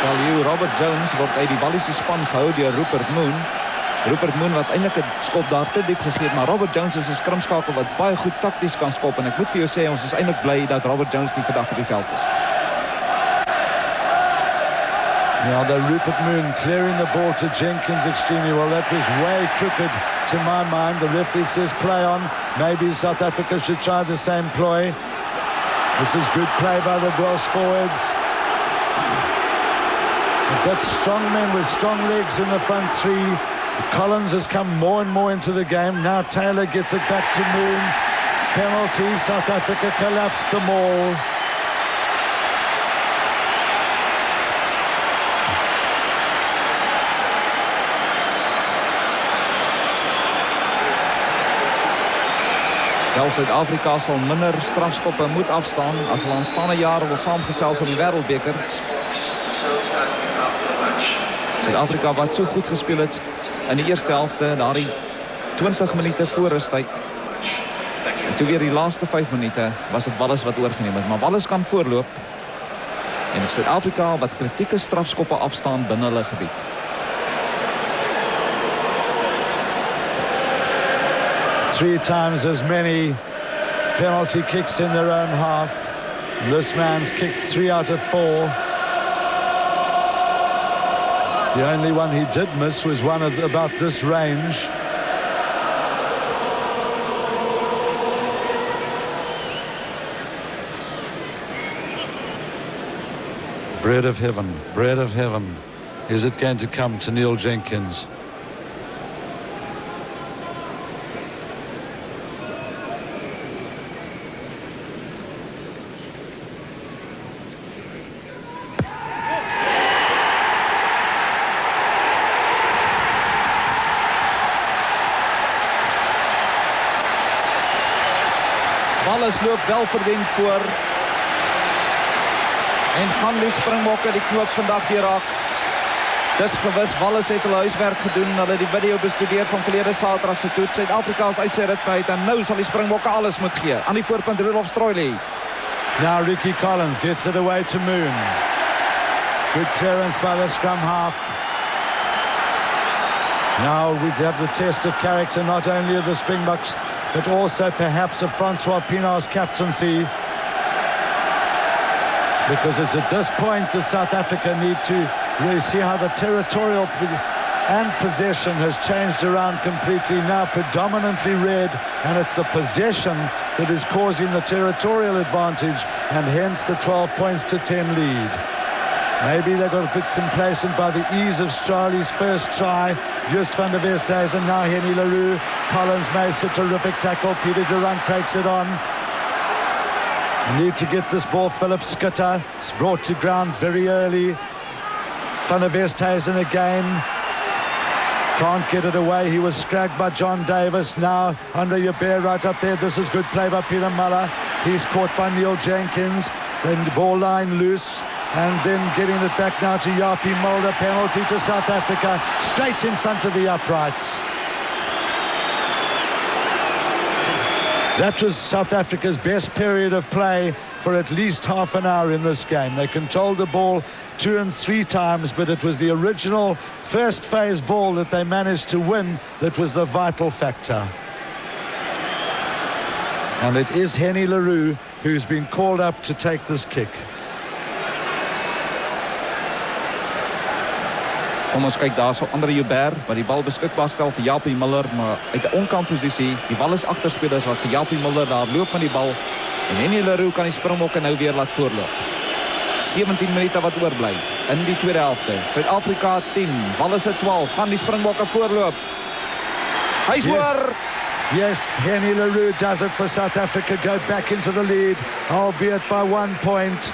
Wel hier, Robert Jones word uit die Walliese span gehou deur Rupert Moon. Rupert Moon wat eintlik 'n skop daar te diep gegee het, maar Robert Jones is 'n skrimskakel wat baie goed takties kan skop, en ek moet vir jou sê, ons is eintlik bly dat Robert Jones nie vandag op die veld is. Now the Rupert Moon clearing the ball to Jenkins extremely well. That was way crooked to my mind. The referee says play on. Maybe South Africa should try the same ploy. This is good play by the Welsh forwards. They've got strong men with strong legs in the front three. Collins has come more and more into the game. Now Taylor gets it back to Moon. Penalty. South Africa collapsed them all. Wel, Suid-Afrika sal minder strafskoppe moet afstaan as hulle aanstaande jare wil saamgesels om die Wêreldbeker. Suid-Afrika wat so goed gespeel het in die eerste helfte, daardie 20 minute voor rustyd. En toe weer die laaste 5 minute was dit Wallis wat oorgeneem het, maar Wallis kan voorloop. En Suid-Afrika wat kritieke strafskoppe afstaan binne hulle gebied. Three times as many penalty kicks in their own half. This man's kicked 3 out of 4. The only one he did miss was one of about this range. Bread of heaven, bread of heaven. Is it going to come to Neil Jenkins? Wallis loop wel verdiend voor. En gaan die Springbokke die knoop vandag die raak. Dis gewis, Wallis het hulle huiswerk gedoen. Hulle die video bestudeer van verlede Saterdag se toets. Suid-Afrika is uit sy ritme uit en nou sal die Springbokke alles moet gee. Aan die voorpunt Rudolf Stroili. Now Ricky Collins gets it away to Moon. Good clearance by the scrum half. Now we have the test of character not only of the Springboks but also perhaps of Francois Pienaar's captaincy. Because it's at this point that South Africa need to really see how the territorial and possession has changed around completely, now predominantly red, and it's the possession that is causing the territorial advantage and hence the 12 points to 10 lead. Maybe they got a bit complacent by the ease of Strali's first try. Just van der Westhuizen, now Henny LaRue. Collins makes a terrific tackle. Peter Durant takes it on. Need to get this ball. Philip Schutter. It's brought to ground very early. Van der Westhuizen again. Can't get it away. He was scragged by John Davis. Now Andre Joubert right up there. This is good play by Peter Muller. He's caught by Neil Jenkins. Then the ball line loose. And then getting it back now to Yapi Mulder. Penalty to South Africa. Straight in front of the uprights. That was South Africa's best period of play for at least half an hour in this game. They controlled the ball 2 and 3 times, but it was the original first phase ball that they managed to win that was the vital factor. And it is Henny LaRue who's been called up to take this kick. Kom ons kyk daar so Andre Joubert wat die bal beskikbaar stel vir Japie Miller, maar uit 'n onkant posisie. Die Wallis agterspelers wat vir Japie Miller daar loop met die bal. En Henny LaRue kan die Springbokke nou weer laat voorloop. 17 minute wat oorbly in die tweede helfte. Suid-Afrika 10, Wallis 12. Gaan die Springbokke voorloop. Hy's hoor. Yes, Henny LaRue does it for South Africa. Go back into the lead, albeit by 1 point.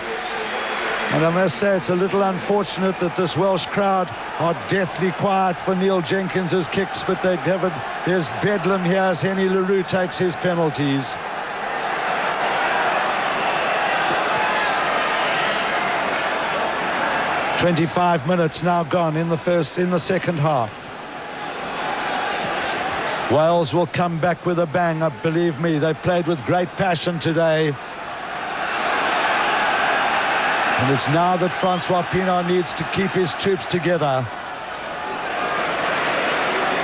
And I must say it's a little unfortunate that this Welsh crowd are deathly quiet for Neil Jenkins's kicks, but they have it. There's bedlam here as Henny LaRue takes his penalties. "25 minutes now gone in the second half. Wales will come back with a bang. Believe me, they've played with great passion today. And it's now that Francois Pienaar needs to keep his troops together.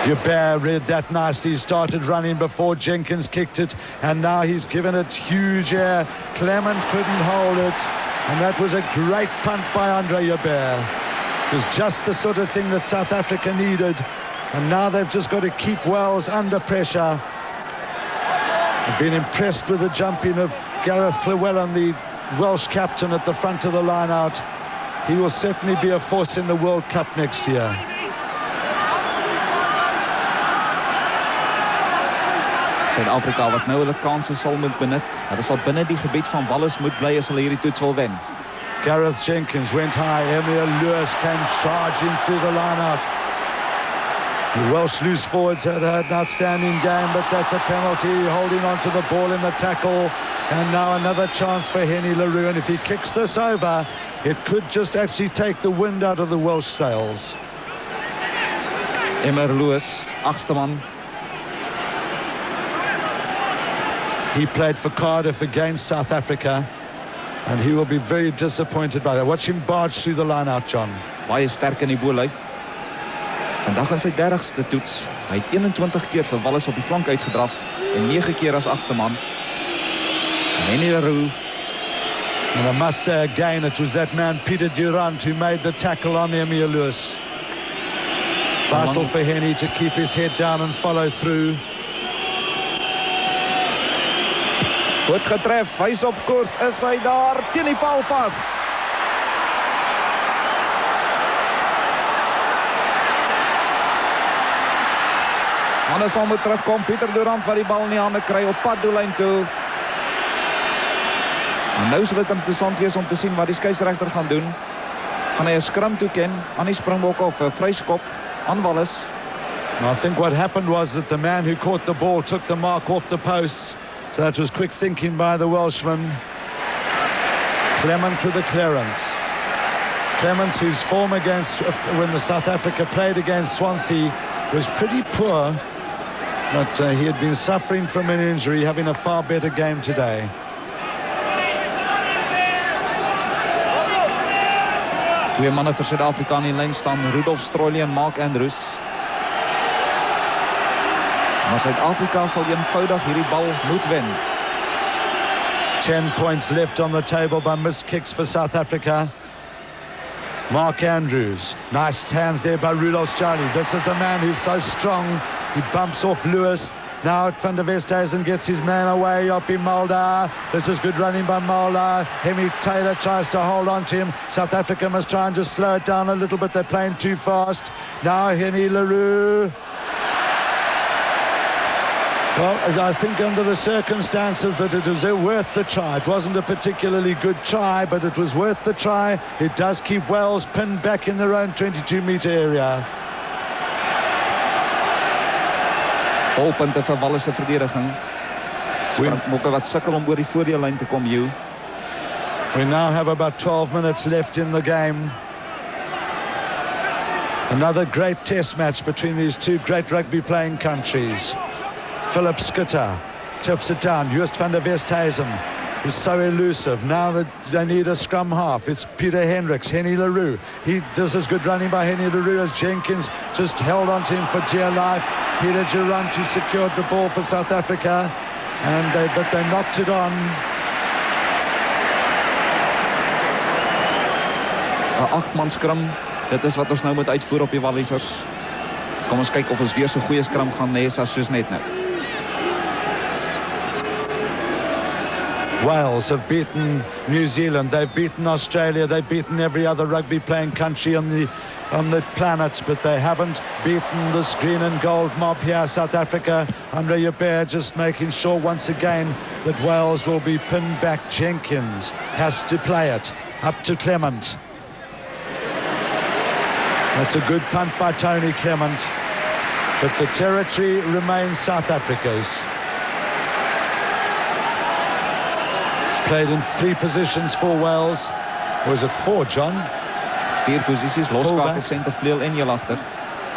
Joubert read that nicely. He started running before Jenkins kicked it, and now he's given it huge air. Clement couldn't hold it, and that was a great punt by Andre Joubert. It was just the sort of thing that South Africa needed, and now they've just got to keep Wales under pressure. I've been impressed with the jumping of Gareth Llewellyn, the Welsh captain, at the front of the line out. He will certainly be a force in the World Cup next year. Suid-Afrika wat nou hulle kansse sal moet benut. Hulle sal binne die gebied van Wallis moet bly as hulle hierdie toets wil wen. Gareth Jenkins went high. Emil Lewis came charging through the line out. The Welsh loose forwards had an outstanding game, but that's a penalty, holding on to the ball in the tackle. And now another chance for Henny LaRue, and if he kicks this over, it could just actually take the wind out of the Welsh sails. Emil Lewis, agste man. He played for Cardiff against South Africa, and he will be very disappointed by that. Watch him barge through the line out, John. Baie sterk in die bolyf. Vandag in sy 30ste toets. Hy het 21 keer vir Wallis op die flank uitgedraf en 9 keer as agste man. Henny LaRue. And I must say again, it was that man Peter Durant who made the tackle on Emil Lewis. Vital for Henny to keep his head down and follow through. Goed getref, hy's op koers, is hy daar teen die paal vas. Manne sal moet terugkom. Pieter Durant wat die bal in die hande kry op pad doellyn toe. En nou sal dit interessant wees om te sien wat die skeieregter gaan doen. Gaan hy 'n skrum toeken aan die Springbokke of 'n vryskop aan Wallis? I think what happened was that the man who caught the ball took the mark off the post. So that was quick thinking by the Welshman. Clement with the clearance. Clements, whose form against when the South Africa played against Swansea was pretty poor, but he had been suffering from an injury, having a far better game today. Twee manne vir Suid-Afrika in die lyn staan, Rudolf Strolie en Mark Andrews. Maar Suid-Afrika sal eenvoudig hierdie bal moet wen. 10 points left on the table by missed kicks for South Africa. Mark Andrews, nice hands there by Rudolf Strolie. This is the man who's so strong. He bumps off Lewis. Now Van der Westhuizen gets his man away, Joppie Mulder. This is good running by Mulder. Hemi Taylor tries to hold on to him. South Africa must try and just slow it down a little bit. They're playing too fast. Now Henny LaRue. Well, I think under the circumstances that it was worth the try. It wasn't a particularly good try, but it was worth the try. It does keep Wales pinned back in their own 22-meter area. Volpunte vir Wallis se verdediging. Springbokke wat sukkel om oor die voordeellyn te kom, Hugh. We now have about 12 minutes left in the game. Another great test match between these two great rugby playing countries. Philip Schutter tips it down. Joost van der Westhuizen is so elusive. Now that they need a scrum half, it's Peter Hendricks, Henny LaRue. This is good running by Henny LaRue as Jenkins just held on to him for dear life. Peter Durant secured the ball for South Africa, but they knocked it on. 'n 8-man skrum. Dit is wat ons nou moet uitvoer op die Wallisers. Kom ons kyk of ons weer so goeie skrum gaan hê soos net nou. Wales have beaten New Zealand, they've beaten Australia, they've beaten every other rugby playing country on the planet, but they haven't beaten this green and gold mob here. South Africa, Andre Joubert just making sure once again that Wales will be pinned back. Jenkins has to play it up to Clement. That's a good punt by Tony Clement, but the territory remains South Africa's. Played in 3 positions for Wales. Or is it 4, John? 4 posisies, loskakel, centervleuel en heel agter.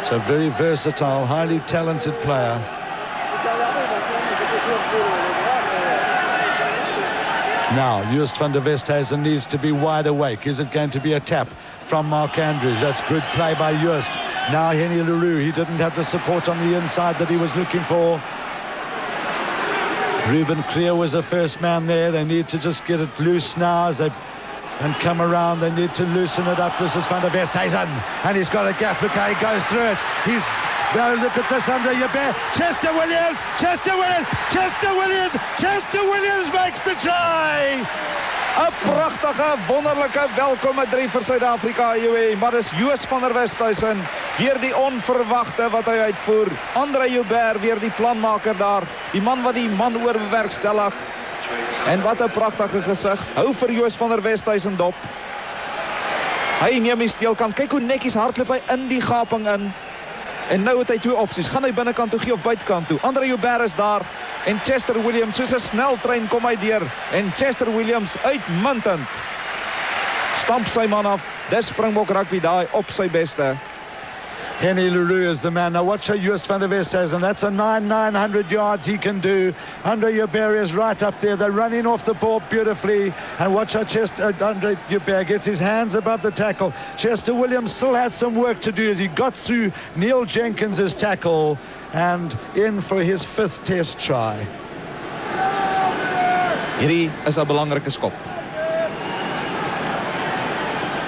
So very versatile, highly talented player. Now, Joost van der Westhuizen needs to be wide awake. Is it going to be a tap from Mark Andrews? That's good play by Joost. Now Henny LaRue, he didn't have the support on the inside that he was looking for. Ruben Clear was the first man there. They need to just get it loose now as they come around. They need to loosen it up. This is Van der Westhuizen, and he's got a gap. Look how he goes through it. Look at this, Andre Joubert. Chester Williams makes the try. 'n Pragtige, wonderlike welkome 3 vir Suid-Afrika, maar dis Joost van der Westhuizen weer die onverwagte wat hy uitvoer. Andre Joubert weer die planmaker daar, die man wat die man oor bewerkstellig. En wat 'n pragtige gesig. Hou vir Joost van der Westhuizen dop. Hy neem die steelkant. Kyk hoe netjies hardloop hy in die gaping in. En nou het hy 2 opsies. Gaan hy binnekant toe gee of buitekant toe? Andre Joubert is daar en Chester Williams, soos 'n sneltrein kom hy deur. En Chester Williams uitmuntend stamp sy man af. Dis Springbok rugby daai op sy beste. Henny LaRue is the man. Now watch how Joost van der Westhuizen, that's a 900 yards he can do. Andre Joubert is right up there. They're running off the ball beautifully. And watch how Andre Joubert gets his hands above the tackle. Chester Williams still had some work to do as he got through Neil Jenkins's tackle and in for his 5th test try. Hierdie is 'n belangrike skop.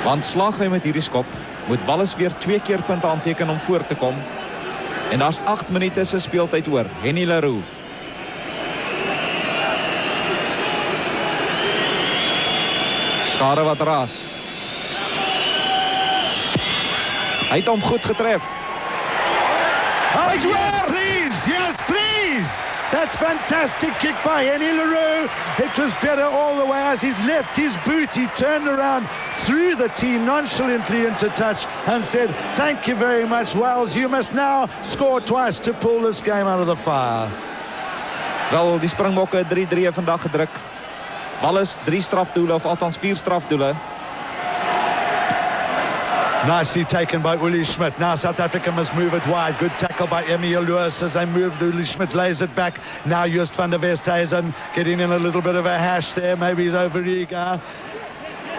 Want slag hy met hierdie skop, moet Wallis weer 2 keer punte aanteken om voor te kom. En daar's 8 minute se speeltyd oor. Henny LaRue. Skare wat raas. Hy het hom goed getref. Hy's weer, please. Yes, please. That's fantastic kick by Henny Leroux. It was better all the way as he left his boot. He turned around, threw the team nonchalantly into touch and said, thank you very much, Wales. You must now score twice to pull this game out of the fire. Wel, die Springbokke 3-3 vandag gedruk. Wallis 3 strafdoele, of althans 4 strafdoele. Nicely taken by Uli Schmidt. Now South Africa must move it wide. Good tackle by Emil Lewis as they moved. Uli Schmidt lays it back. Now Just van der Westhuizen getting in a little bit of a hash there. Maybe he's over eager.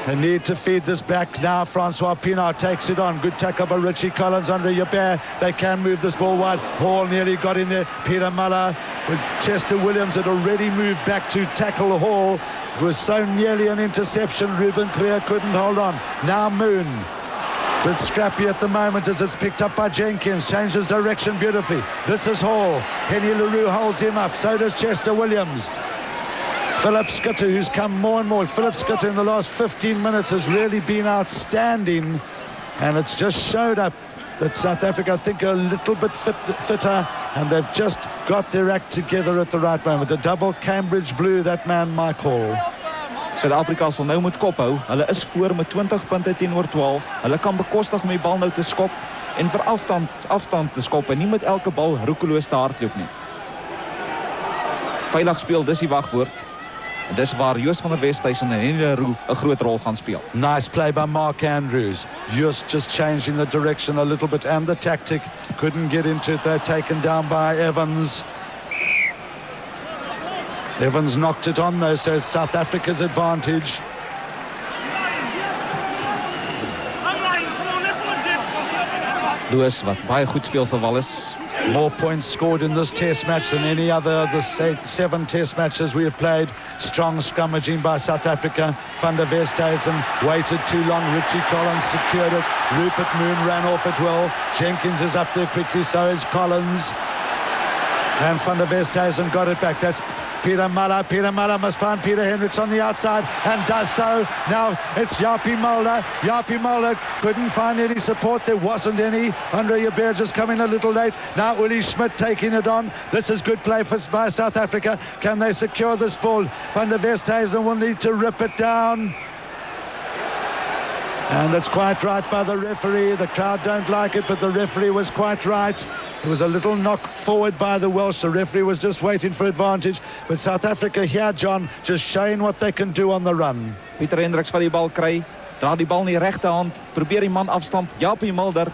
They need to feed this back now. Francois Pienaar takes it on. Good tackle by Richie Collins under Yabert. They can move this ball wide. Hall nearly got in there. Peter Muller with Chester Williams had already moved back to tackle Hall. It was so nearly an interception. Ruben Creer couldn't hold on. Now Moon. But scrappy at the moment as it's picked up by Jenkins. Changes direction beautifully. This is Hall. Henny Leroux holds him up. So does Chester Williams. Philip Schutte, who's come more and more. Philip Schutte in the last 15 minutes has really been outstanding. And it's just showed up that South Africa, I think, are a little bit fitter. And they've just got their act together at the right moment. A double Cambridge blue, that man Mike Hall. Suid-Afrika sal nou moet kop hou. Hulle is voor met 20 punte teenoor 12. Hulle kan bekostig om die bal nou te skop en vir afstand te skop en nie met elke bal roekeloos te hardloop nie. Veilig speel, dis die wagwoord. En dis waar Just van der Westhuizen en Henny Leroux 'n groot rol gaan speel. Nice play by Mark Andrews. Just changing the direction a little bit and the tactic. Couldn't get into it. They're taken down by Evans. Evans knocked it on though, so it's South Africa's advantage. Lewis wat baie goed speel vir Wallis. More points scored in this test match than any other of the 7 test matches we have played. Strong scrummaging by South Africa. Van der Westhuizen waited too long. Richie Collins secured it. Rupert Moon ran off it well. Jenkins is up there quickly, so is Collins. And Van der Westhuizen got it back. That's Peter Muller. Peter Muller must find Peter Hendricks on the outside and does so. Now it's Japie Mulder. Japie Mulder couldn't find any support. There wasn't any. Andre Yabert just coming a little late. Now Uli Schmidt taking it on. This is good play by South Africa. Can they secure this ball? Van der Westhuizen will need to rip it down. And that's quite right by the referee. The crowd don't like it, but the referee was quite right. It was a little knock forward by the Welsh. The referee was just waiting for advantage. But South Africa here, John, just showing what they can do on the run. Peter Hendricks van die bal kry. Dra die bal in die regte hand. Probeer die man afstamp. Japie Mulder.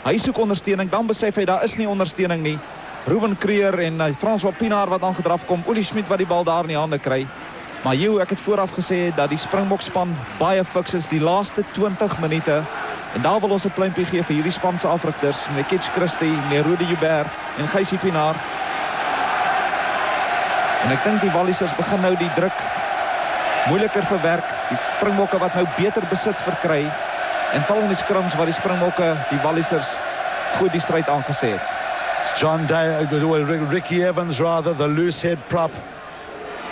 Hy soek ondersteuning. Dan besef hy daar is nie ondersteuning nie. Ruben Creer en Francois Pienaar wat aangedraf kom. Uli Schmidt wat die bal daar in die hande kry. Maar ek het vooraf gesê dat die Springbokspan baie fiks is die laaste 20 minute. En daar wil ons 'n pluimpie gee vir hierdie span se afrigters, meneer Kitch Christie, meneer Rudi Joubert en Gysie Pienaar. En ek dink die Wallisers begin nou die druk moeiliker verwerk. Die Springbokke wat nou beter besit verkry. En val in die skrums waar die Springbokke die Wallisers goed die stryd aangesê het. It's John Day, Ricky Evans rather, the loose head prop.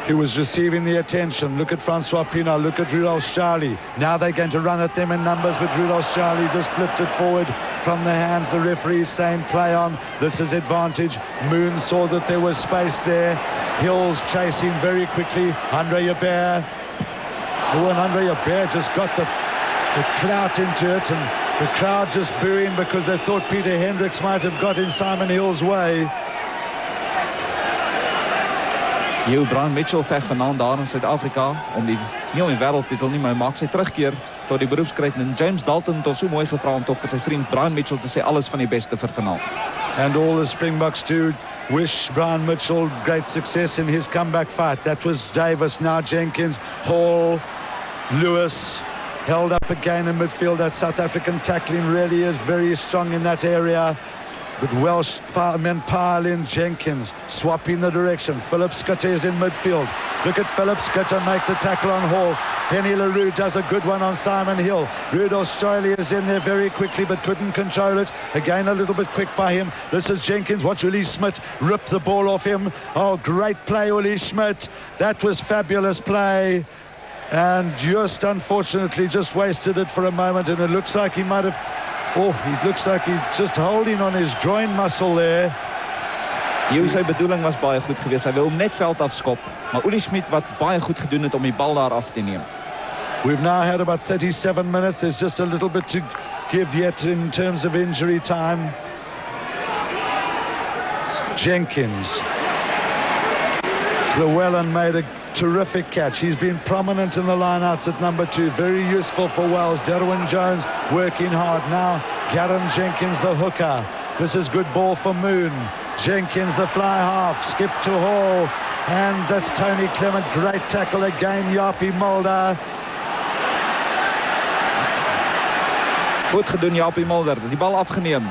He was receiving the attention. Look at Francois Pienaar, look at Rudolf Charlie. Now they're going to run at them in numbers, but Rudolf Charlie just flipped it forward from the hands. The referee saying play on. This is advantage. Moon saw that there was space there. Hills chasing very quickly. Andre Yabert. Oh, and Andre Yabert just got the clout into it, and the crowd just booing because they thought Peter Hendricks might have got in Simon Hill's way. Brian Mitchell veg vanaand daar in Suid-Afrika om nie om die wêreldtitel nie, maar hy maak sy terugkeer tot die beroepskryt. En James Dalton het ons so mooi gevra om tog vir sy vriend Brian Mitchell te sê alles van die beste vir vanaand. And all the Springboks do wish Brian Mitchell great success in his comeback fight. That was Davis, now Jenkins, Hall, Lewis held up again in midfield. That South African tackling really is very strong in that area. But Welsh men pile in. Jenkins swapping the direction. Philip Schutte is in midfield. Look at Philip Schutte make the tackle on Hall. Henny Leroux does a good one on Simon Hill. Rudolf Charlie is in there very quickly but couldn't control it. Again a little bit quick by him. This is Jenkins. Watch Uli Schmidt rip the ball off him. Oh, great play, Uli Schmidt. That was fabulous play. And just unfortunately just wasted it for a moment, and it looks like he might have... Oh, he looks like he's just holding on his groin muscle there. Jou sy bedoeling was baie goed geweest. Hy wil hom net veld afskop, maar Uli Schmidt wat baie goed gedoen het om die bal daar af te neem. We've now had about 37 minutes. There's just a little bit to give yet in terms of injury time. Jenkins. Llewellyn made a terrific catch. He's been prominent in the lineouts at number 2. Very useful for Wales. Derwin Jones working hard. Now Garen Jenkins, the hooker. This is good ball for Moon. Jenkins, the fly half. Skip to Hall. And that's Tony Clement. Great tackle again. Jaapie Mulder. Goed gedoen, Jaapie Mulder. Die bal afgeneem.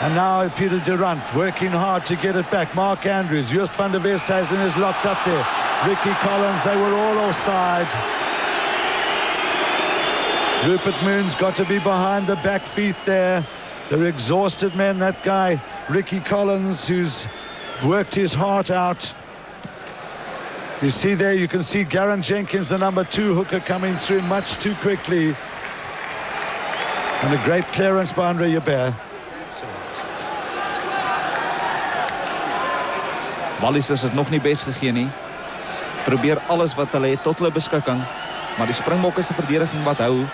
And now Peter Durant working hard to get it back. Mark Andrews, Joost van der Westhuizen is locked up there. Ricky Collins, they were all offside. Rupert Moon's got to be behind the back feet there. They're exhausted men, that guy, Ricky Collins, who's worked his heart out. You see there, you can see Garen Jenkins, the number 2 hooker, coming through much too quickly. And a great clearance by Andre Joubert. Wallis is het nog nie best gegee nie. Probeer alles wat hulle het tot hulle beskikking, maar die Springbokke se verdediging wat hou.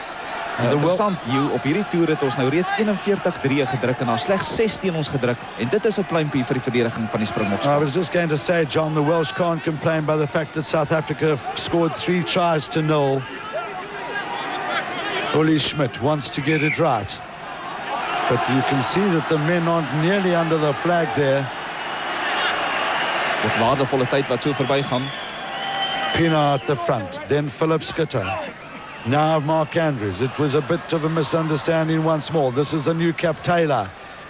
En interessant, Hugh, op hierdie toer het ons nou reeds 41-3 gedruk en daar slegs 6 teen ons gedruk. En dit is 'n pluimpie vir die verdediging van die Springbokke. I was just going to say, John, the Welsh can't complain by the fact that South Africa have scored 3 tries to 0. Uli Schmidt wants to get it right. But you can see that the men aren't nearly under the flag there. Wat waardevolle tyd wat so verbygaan. Pienaar at the front, then Philip Schutter. Now Mark Andrews. It was a bit of a misunderstanding once more. This is the new cap, Taylor.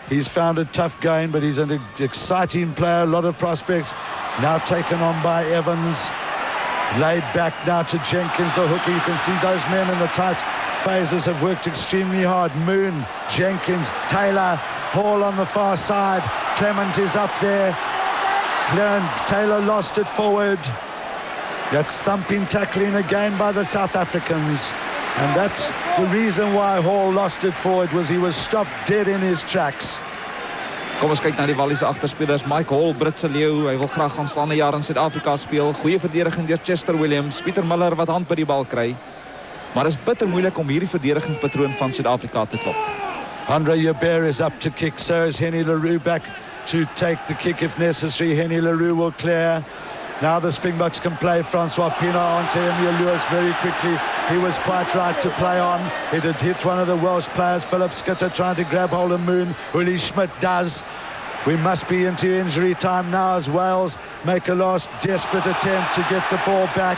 He's found it tough going, but he's an exciting player, a lot of prospects. Now taken on by Evans. Laid back now to Jenkins, the hooker. You can see those men in the tight phases have worked extremely hard. Moon, Jenkins, Taylor, Hall on the far side. Clement is up there. Taylor lost it forward. That's thumping tackling again by the South Africans. And that's the reason why Hall lost it forward, was he was stopped dead in his tracks. Kom ons kyk na die Walliese agterspelers. Mike Hall, Britse leeu. Hy wil graag aanstaande jaar in Suid-Afrika speel. Goeie verdediging deur Chester Williams. Pieter Miller wat hand by die bal kry. Maar is bitter moeilik om hierdie verdedigingspatroon van Suid-Afrika te klop. Andre Joubert is up to kick. So is Henny Leroux back to take the kick if necessary. Henny Leroux will clear. Now the Springboks can play Francois Pienaar onto Emile Lewis very quickly. He was quite right to play on. It had hit one of the Welsh players, Philip Schutter, trying to grab hold of Moon. Uli Schmidt does. We must be into injury time now as Wales make a last desperate attempt to get the ball back.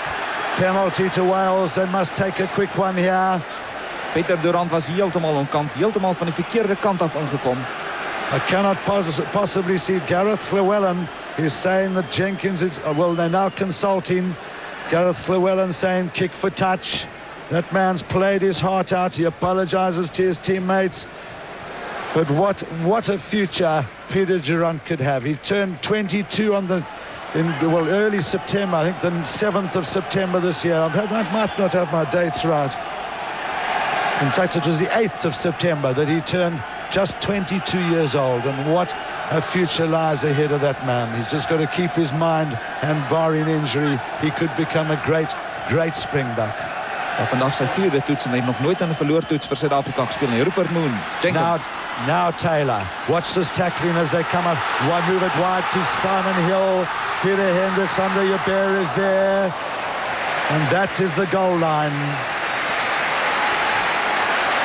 Penalty to Wales. They must take a quick one here. Peter Durant was heeltemal onkant, heeltemal van die verkeerde kant af ingekom. I cannot possibly see Gareth Llewellyn. He's saying that Jenkins is, well, they're now consulting. Gareth Llewellyn saying kick for touch. That man's played his heart out. He apologises to his teammates. But what a future Peter Durant could have. He turned 22 on early September, I think the 7th of September this year. I might not have my dates right. In fact, it was the 8th of September that he turned just 22 years old, and what a future lies ahead of that man. He's just got to keep his mind, and barring injury, he could become a great Springbok. Vandag sy 4de toets en hy het nog nooit in 'n verloortoets vir Suid-Afrika gespeel nie. Rupert Moon, Jenkins. Now Taylor. Watch this tackling as they come up. Why move it wide to Simon Hill. Peter Hendricks, Andre Joubert is there. And that is the goal line.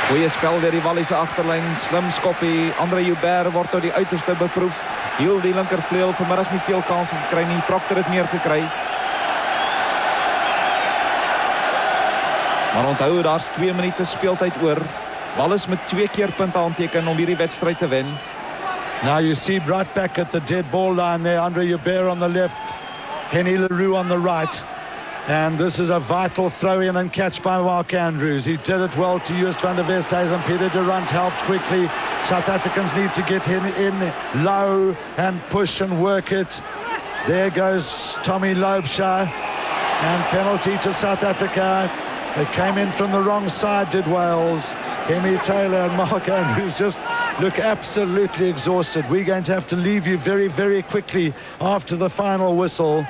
Goeie spel deur die Walliese agterlyn, slim skoppie. Andre Joubert word tot die uiterste beproef. Heel die linkervleuel vanmiddag nie veel kansse gekry nie. Proctor het meer gekry. Maar onthou, daar's 2 minute speeltyd oor. Wallis met 2 keer punte aanteken om hierdie wedstryd te wen. Now you see right back at the dead ball line there, Andre Joubert on the left, Henny Leroux on the right. And this is a vital throw-in and catch by Mark Andrews. He did it well to Joost van der Westhuizen. Peter Durant helped quickly. South Africans need to get him in low and push and work it. There goes Tommy Loubser. And penalty to South Africa. They came in from the wrong side, did Wales. Hemi Taylor and Mark Andrews just look absolutely exhausted. We're going to have to leave you very, very quickly after the final whistle.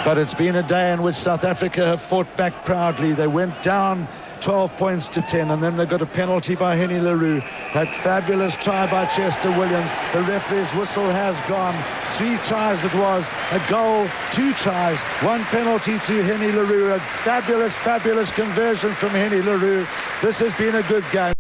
But it's been a day in which South Africa have fought back proudly. They went down 12 points to 10, and then they got a penalty by Henny LaRue. That fabulous try by Chester Williams. The referee's whistle has gone. 3 tries it was, a goal, 2 tries, 1 penalty to Henny LaRue. A fabulous, fabulous conversion from Henny LaRue. This has been a good game.